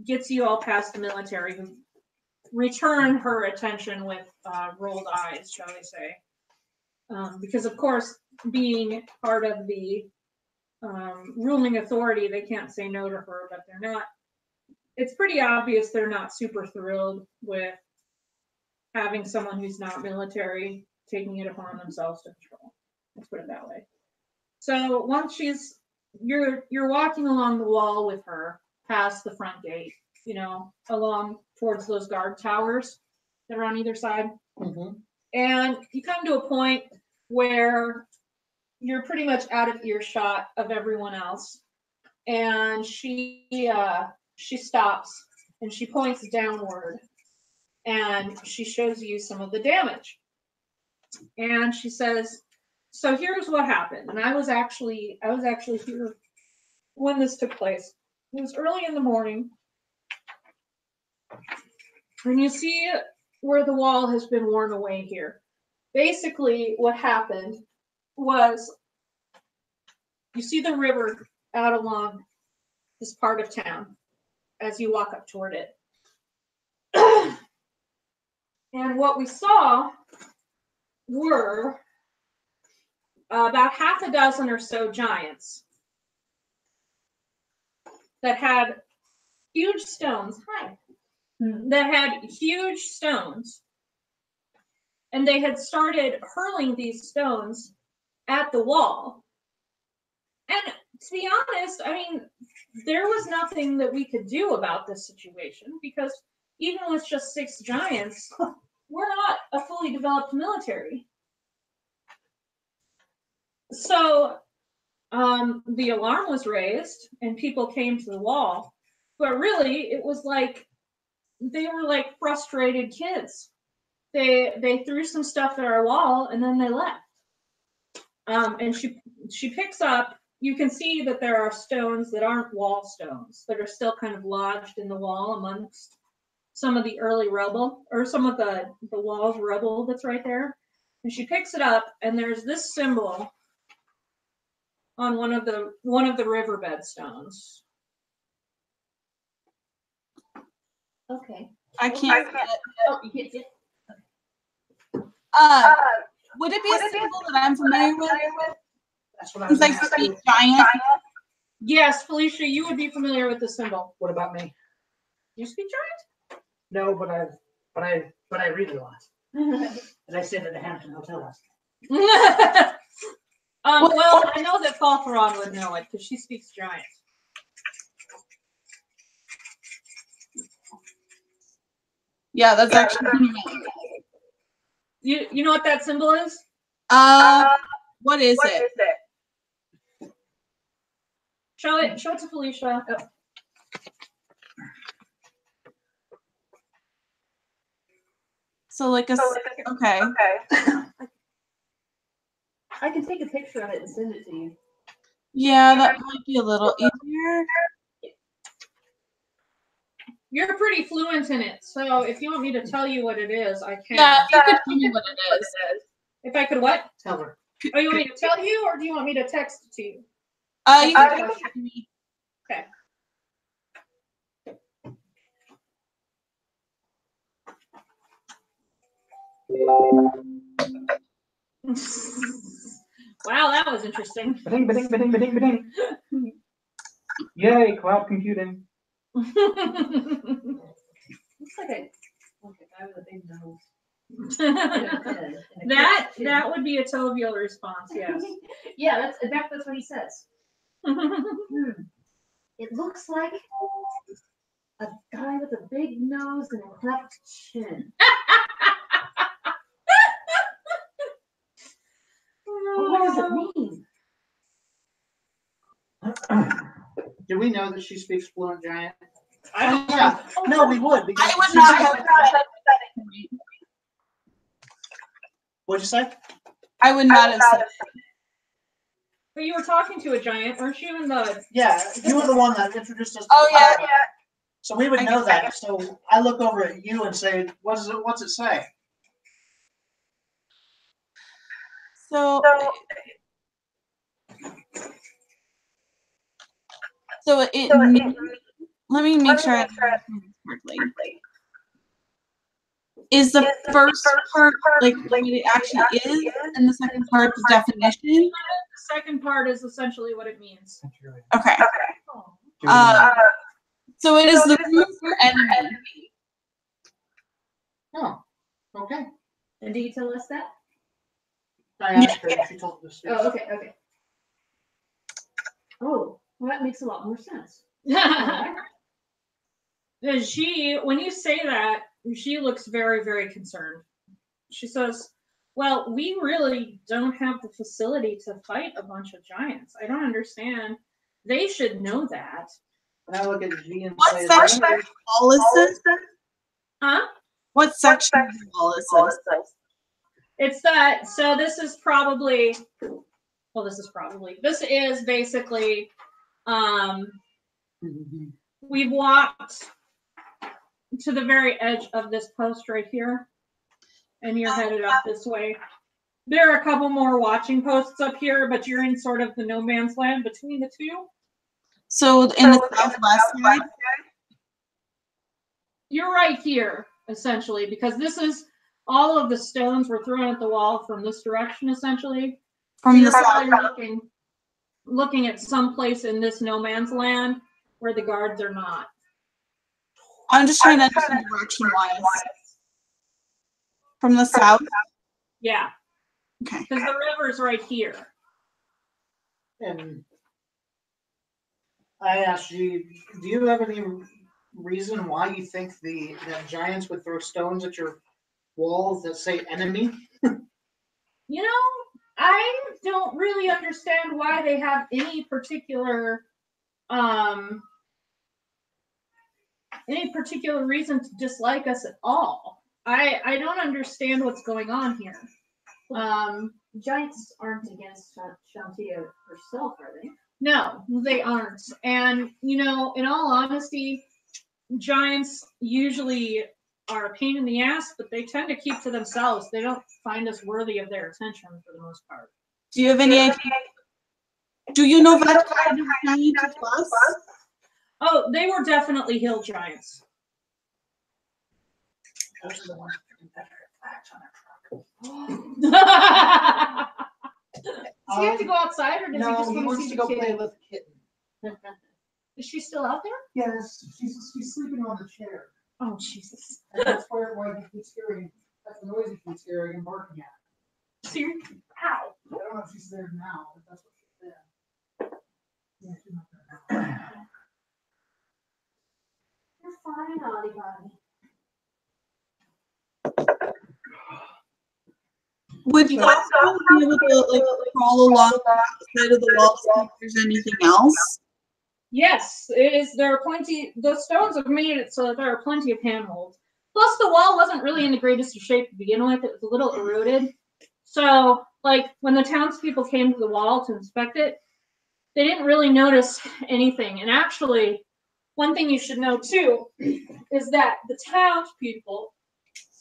gets you all past the military, who return her attention with rolled eyes, shall we say? Because of course, being part of the ruling authority, they can't say no to her, but they're not. It's pretty obvious they're not super thrilled with having someone who's not military taking it upon themselves to control. Let's put it that way. So once you're walking along the wall with her past the front gate, along towards those guard towers that are on either side. Mm-hmm. And you come to a point where you're pretty much out of earshot of everyone else. And she stops and she points downward and she shows you some of the damage. And she says, so here's what happened. And I was actually here when this took place. It was early in the morning. And you see where the wall has been worn away here. Basically, what happened was you see the river out along this part of town as you walk up toward it. And what we saw were about half a dozen or so giants that had huge stones. Hi. That had huge stones. And they had started hurling these stones at the wall. And to be honest, I mean, there was nothing that we could do about this situation because even with just 6 giants, we're not a fully developed military. So the alarm was raised and people came to the wall, but really it was like they were like frustrated kids. They threw some stuff at our wall and then they left. And she picks up. You can see that there are stones that aren't wall stones that are still kind of lodged in the wall amongst some of the early rubble or some of the wall's rubble that's right there. And she picks it up and there's this symbol on one of the riverbed stones. Okay. I can't. Oh, you can't see it? Would it be a symbol that I'm familiar with? That's what I was Since I gonna speak ask. giant. Yes, Felicia, you would be familiar with the symbol. What about me? You speak giant? No, but I read a lot. And I stayed at the Hampton Hotel last Well, I know that Faltheron would know it because she speaks giant. Yeah, that's actually. You know what that symbol is? What is it? Show it to Felicia. Oh. So like a okay. I can take a picture of it and send it to you. Yeah, that might be a little easier. You're pretty fluent in it, so if you want me to tell you what it is, I can. Yeah, you could tell me what it is. If I could what? Tell her. Oh, you want me to tell you, or do you want me to text it to you? You can tell me. Okay. Wow, that was interesting. Ba-ding, ba-ding, ba-ding, ba-ding, ba-ding. Yay, cloud computing. Looks like a guy with a big nose. That would be a Tovial response, yes. Yeah, that's what he says. It looks like a guy with a big nose and a cleft chin. What does it mean? Do we know that she speaks fluent giant? I don't know. Yeah. No, we would because I would not have said it. What'd you say? I would not have said it. But you were talking to a giant, weren't you? In the Yeah, you were the one that introduced us to Oh, the yeah. pirate. So we would know that. So I look over at you and say, what's it say? So let me make sure I understand this correctly. Is the first part like what it actually is, and the second part the definition? The second part is essentially what it means. Okay. Oh. So it is the root for enemy. Oh, okay. And do you tell us that? I asked her and she told us. Oh, okay. Oh, well, that makes a lot more sense. When you say that, she looks very, very concerned. She says, well, we really don't have the facility to fight a bunch of giants. I don't understand. They should know that. And I look at G and What say, section of the wall is this? Huh? What section of the wall is this? It's that, so this is basically, we've walked to the very edge of this post right here, and you're headed up this way. There are a couple more watching posts up here, but you're in sort of the no man's land between the two. So in the southwest side? You're right here, essentially, because this is all of the stones were thrown at the wall from this direction, essentially. From You're the south. probably looking at some place in this no man's land where the guards are not. I'm just trying to understand direction-wise. From the south? Yeah. Okay. Because the river's right here. and I asked G, do you have any reason why you think that giants would throw stones at your walls that say enemy? You know, I don't really understand why they have any particular reason to dislike us at all. I don't understand what's going on here. Giants aren't against Shantia herself, are they? No, they aren't. And, you know, in all honesty, giants usually are a pain in the ass, but they tend to keep to themselves. They don't find us worthy of their attention for the most part. Do you have any idea? Do you know what kind of giant it was? Oh, they were definitely hill giants. Those are the ones with the Confederate flags on their truck. Does he have to go outside, or does he No, just he want to wants see to the go kid? play with the kitten. Is she still out there? Yes, she's sleeping on the chair. Oh, Jesus. And that's where he keeps hearing, that's the noise he keeps hearing and barking at. Seriously? Ow. I don't know if she's there now, but that's what she said. Yeah, she's not there now. You're fine, Audie Bobby. Would you also be able to like crawl along the side of the wall to see if there's anything else? Yes, it is. There are plenty. The stones have made it so that there are plenty of handholds. Plus, the wall wasn't really in the greatest of shape to begin with. It was a little eroded. So, like, when the townspeople came to the wall to inspect it, they didn't really notice anything. And actually, one thing you should know too is that the townspeople,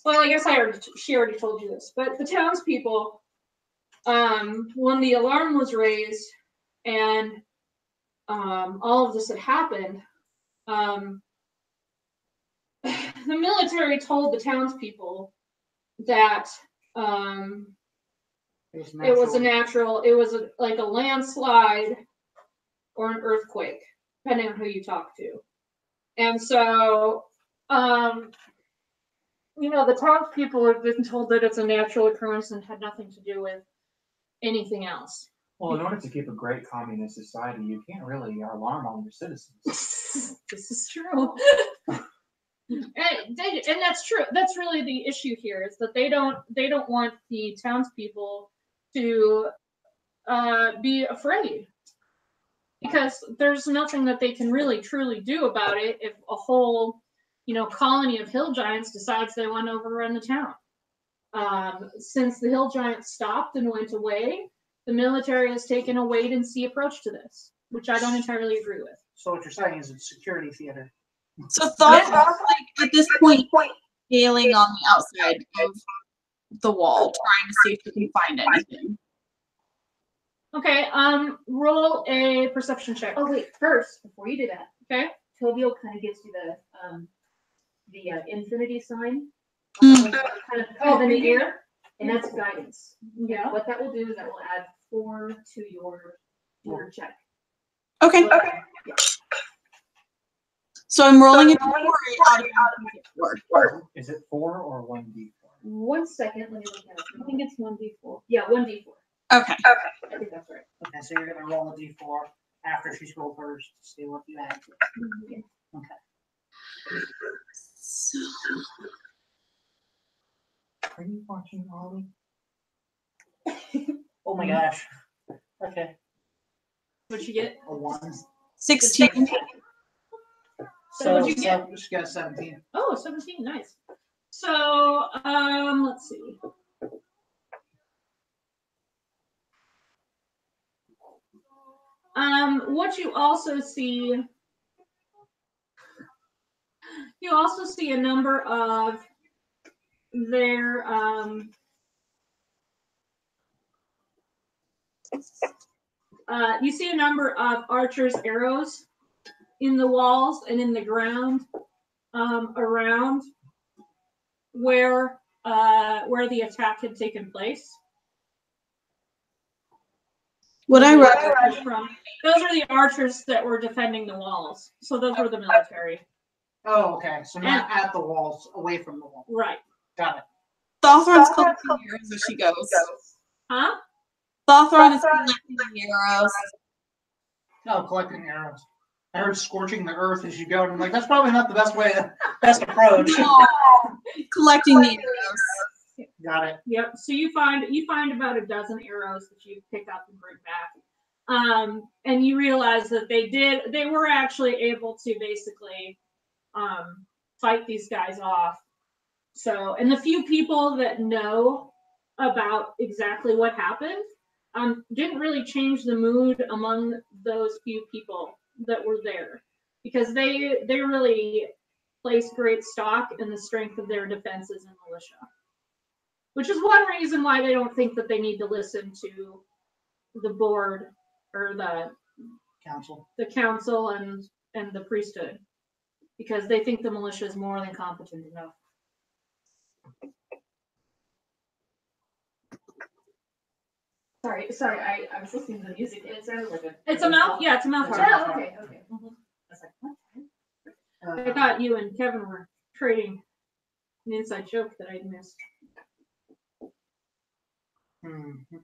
well, I guess she already told you this, but the townspeople, when the alarm was raised and all of this had happened, the military told the townspeople that it was like a landslide or an earthquake, depending on who you talk to. And so, you know, the townspeople have been told that it's a natural occurrence and had nothing to do with anything else. Well, in order to keep a great communist society, you can't really alarm all your citizens. This is true. And that's true. That's really the issue here, is that they don't want the townspeople to be afraid, because there's nothing that they can really truly do about it if a whole, you know, colony of hill giants decides they want to overrun the town. Since the hill giants stopped and went away, The military has taken a wait-and-see approach to this, which I don't entirely agree with. So what you're saying is it's security theater. So thoughts like at this point scaling on the outside of the wall, trying to see if you can find anything. Okay, roll a perception check. Oh wait, first, before you do that, Okay. Tovio kind of gives you the infinity sign. Mm. Kind of in the air, and that's guidance. Yeah. What that will do is that will add 4 to your check. Okay. Yeah. So I'm rolling a d4 out of 4. Is it 4 or 1d4? 1 second, let me look at it. I think it's 1d4. Yeah, 1d4. Okay. I think that's right. Okay, so you're gonna roll a d4 after she's rolled hers to see what you add. Yeah. Okay. So, Are you watching Ollie? Oh my gosh. Okay. What'd you get? A 1. 16. So what'd you get? She got a 17. Oh, 17, nice. So, let's see. What you also see a number of their, you see a number of archers' arrows in the walls and in the ground, around where the attack had taken place. What I read From those are the archers that were defending the walls. So those were the military. Oh, okay. So not at the walls, away from the wall. Right. Got it. Thawthorn's collecting the arrows as she goes. Huh? Thawthorn is collecting the arrows. Oh, collecting arrows. I heard scorching the earth as you go, and I'm like, that's probably not the best approach. Collecting the arrows. Got it. Yep. So you find about a dozen arrows that you pick up and bring back. And you realize that they were actually able to basically fight these guys off. So, and the few people that know about exactly what happened didn't really change the mood among those few people that were there, because they really placed great stock in the strength of their defenses and militia, which is one reason why they don't think that they need to listen to the board or the council and the priesthood, because they think the militia is more than competent enough. Sorry, I was listening to the music and it sounded like It's a mouth harp. Oh, okay. Mm-hmm. I was like, what? I thought you and Kevin were trading an inside joke that I missed. Mm-hmm.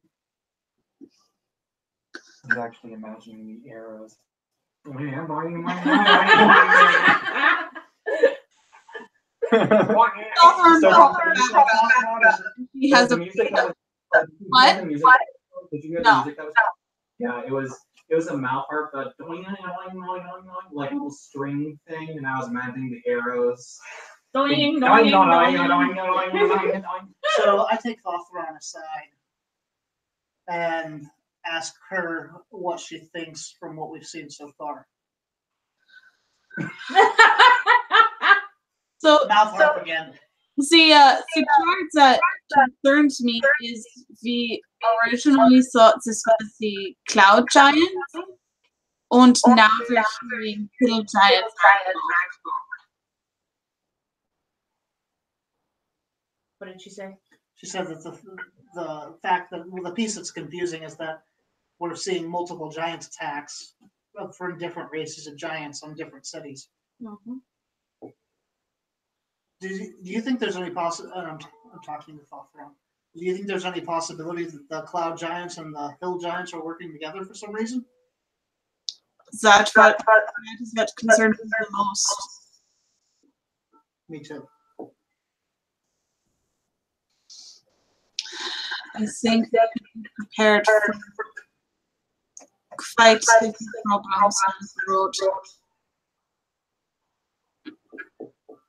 I was actually imagining the arrows. He has a music. What? Did you hear the music that was? Yeah, it was a mouth harp, but like a little string thing, and I was imagining the arrows. So I take Hawthorne aside and ask her what she thinks from what we've seen so far. So Mouth harp again. the part that concerns me is we originally thought this was the cloud giant, and now we're hearing hill giants. What did she say? She said that the fact that the piece that's confusing is that we're seeing multiple giant attacks from different races of giants on different cities. Mm-hmm. Do you think there's any I'm talking to Hawthorne. Do you think there's any possibility that the cloud giants and the hill giants are working together for some reason? That is what concerns me the most. Me too. I think that we prepared for quite the problems on the road.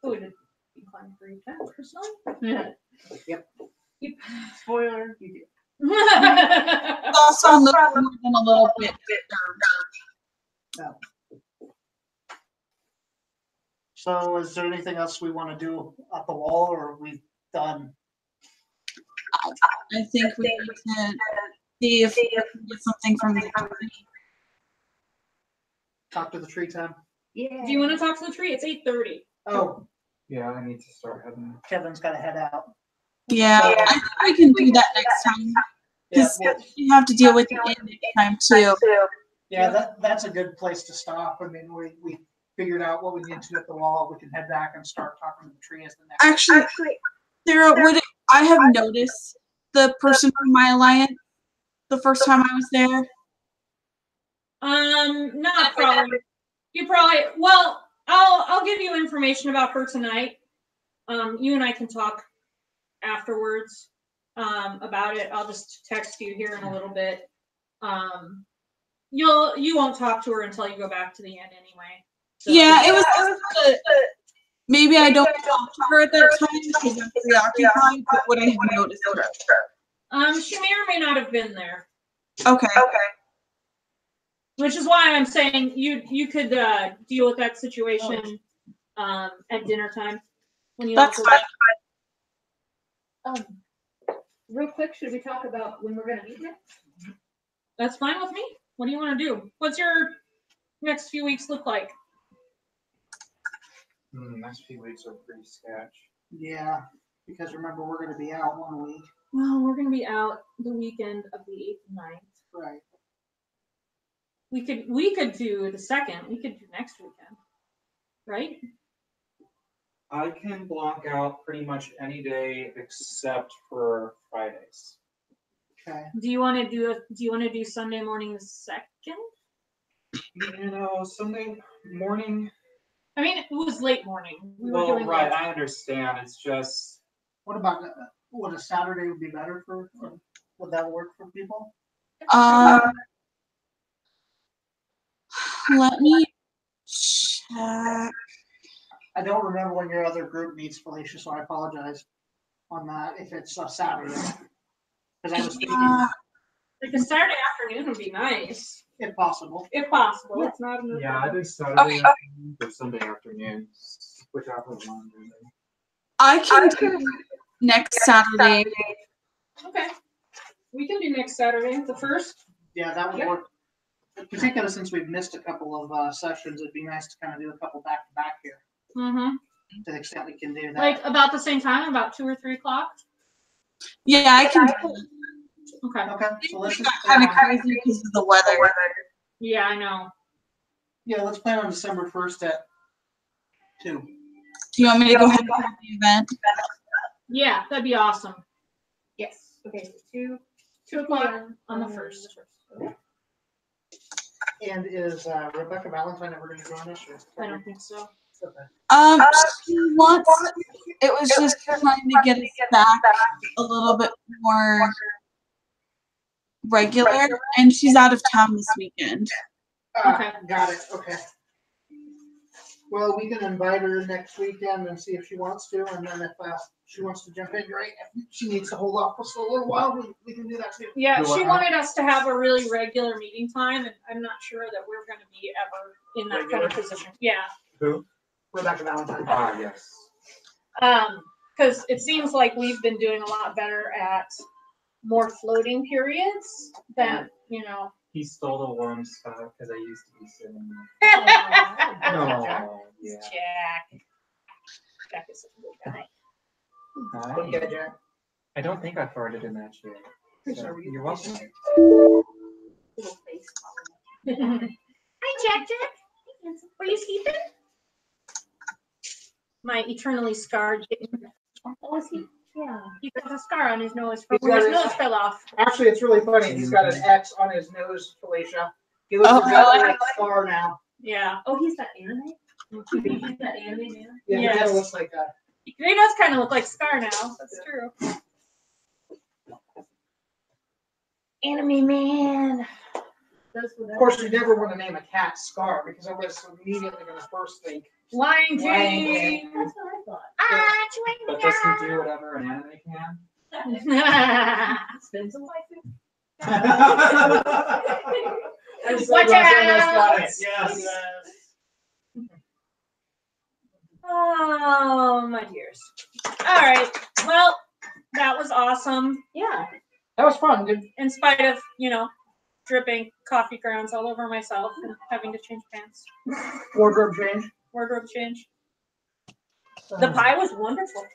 Oh, we did incline for each personally? Yeah. Yep. Spoiler, you do. Also, I'm looking more than a little bit disturbed. So is there anything else we want to do at the wall, or are we done? I think we need to see if we can get something from the company. Talk to the tree time? Yeah. Do you want to talk to the tree? It's 8:30. Oh, Yeah, I need to start heading. Kevin's got to head out. Yeah, I think we can do that next time. Yeah, Because you have to deal with the end next time too. yeah, that's a good place to stop. I mean, we figured out what we need to do at the wall. We can head back and start talking to the tree as the next. Actually, Sarah, I have noticed the person from my alliance the first time I was there. Not probably. You probably. Well, I'll give you information about her tonight. You and I can talk afterwards about it. I'll just text you here in a little bit. You won't talk to her until you go back to the end anyway. So. Yeah, it was. Maybe I don't talk to her at that time because I'm preoccupied. But what I have noticed her. She may or may not have been there. Okay. Which is why I'm saying you could deal with that situation at dinner time when you. That's fine. Real quick, should we talk about when we're going to meet next? That's fine with me. What do you want to do? What's your next few weeks look like? Next few weeks are pretty sketch. Yeah, because remember, we're going to be out 1 week. Well, we're going to be out the weekend of the 8th and 9th. Right. We could do the 2nd. We could do next weekend, right? I can block out pretty much any day except for Fridays. Okay. Do you want to do Sunday morning the 2nd? You know, Sunday morning. I mean, it was late morning. We were Well, doing right, late. I understand. It's just. What about would a Saturday would be better for? Or would that work for people? Let me check. I don't remember when your other group meets, Felicia, so I apologize on that if it's a Saturday. Because I was thinking, Like a Saturday afternoon would be nice, if possible. if possible. It's not. Yeah, I think Saturday afternoon or Sunday afternoon, whichever one. I can do next Saturday. Okay. We can do next Saturday, the 1st. Yeah, that would work. Particularly since we've missed a couple of sessions, it'd be nice to kind of do a couple back to back here. Mm-hmm. To the extent we can do that. Like about the same time, about 2 or 3 o'clock. Yeah, I can do that. Okay. Okay, so let's It just got kind of crazy because of the weather. Yeah, I know. yeah, let's plan on December 1st at 2. Do you want me to go ahead and have the event? Yeah, that'd be awesome. Yes. Okay, so 2 o'clock on the 1st. Okay. And is Rebecca Valentine ever going to join us? Or? I don't think so. Okay. She wants. It was just trying to get us back a little bit more regular, and she's out of town this weekend. Okay. Got it. Okay. Well, we can invite her next weekend and see if she wants to, and then if she wants to jump in, great. If she needs to hold off for a little while, we can do that too. Yeah, Do she I- wanted us to have a really regular meeting time, and I'm not sure that we're going to be ever in that kind of position. Yeah. Who? Rebecca Valentine. Ah, yes. Because it seems like we've been doing a lot better at more floating periods than, you know. He stole the warm spot because I used to be sitting there. No, yeah. Jack is a good guy. Good guy, Jack. I don't think I farted in that chair. So, you're welcome. Little face. Hi, Jack. Were you sleeping? My eternally scarred kitten. Oh, is he? Yeah. He got a scar on his nose from He's where his got nose fell off. Actually, it's really funny. He's got an X on his nose, Felicia. He looks Oh, exactly really? like Scar now. Yeah. Oh, he's that anime? He's that anime now? Yeah, Yes. he kind of looks like that. He does kind of look like Scar now. That's true. Anime man. Of course, you never want to name a cat Scar because I was immediately going to first think. Lion Lion King. That's what I thought. Ah, But does he do whatever an anime can? Chewing. Spend some life Watch out! Yes. Oh, my dears. All right. Well, that was awesome. Yeah. That was fun. Good. In spite of, dripping coffee grounds all over myself and having to change pants. Wardrobe change. Wardrobe change. The pie was wonderful.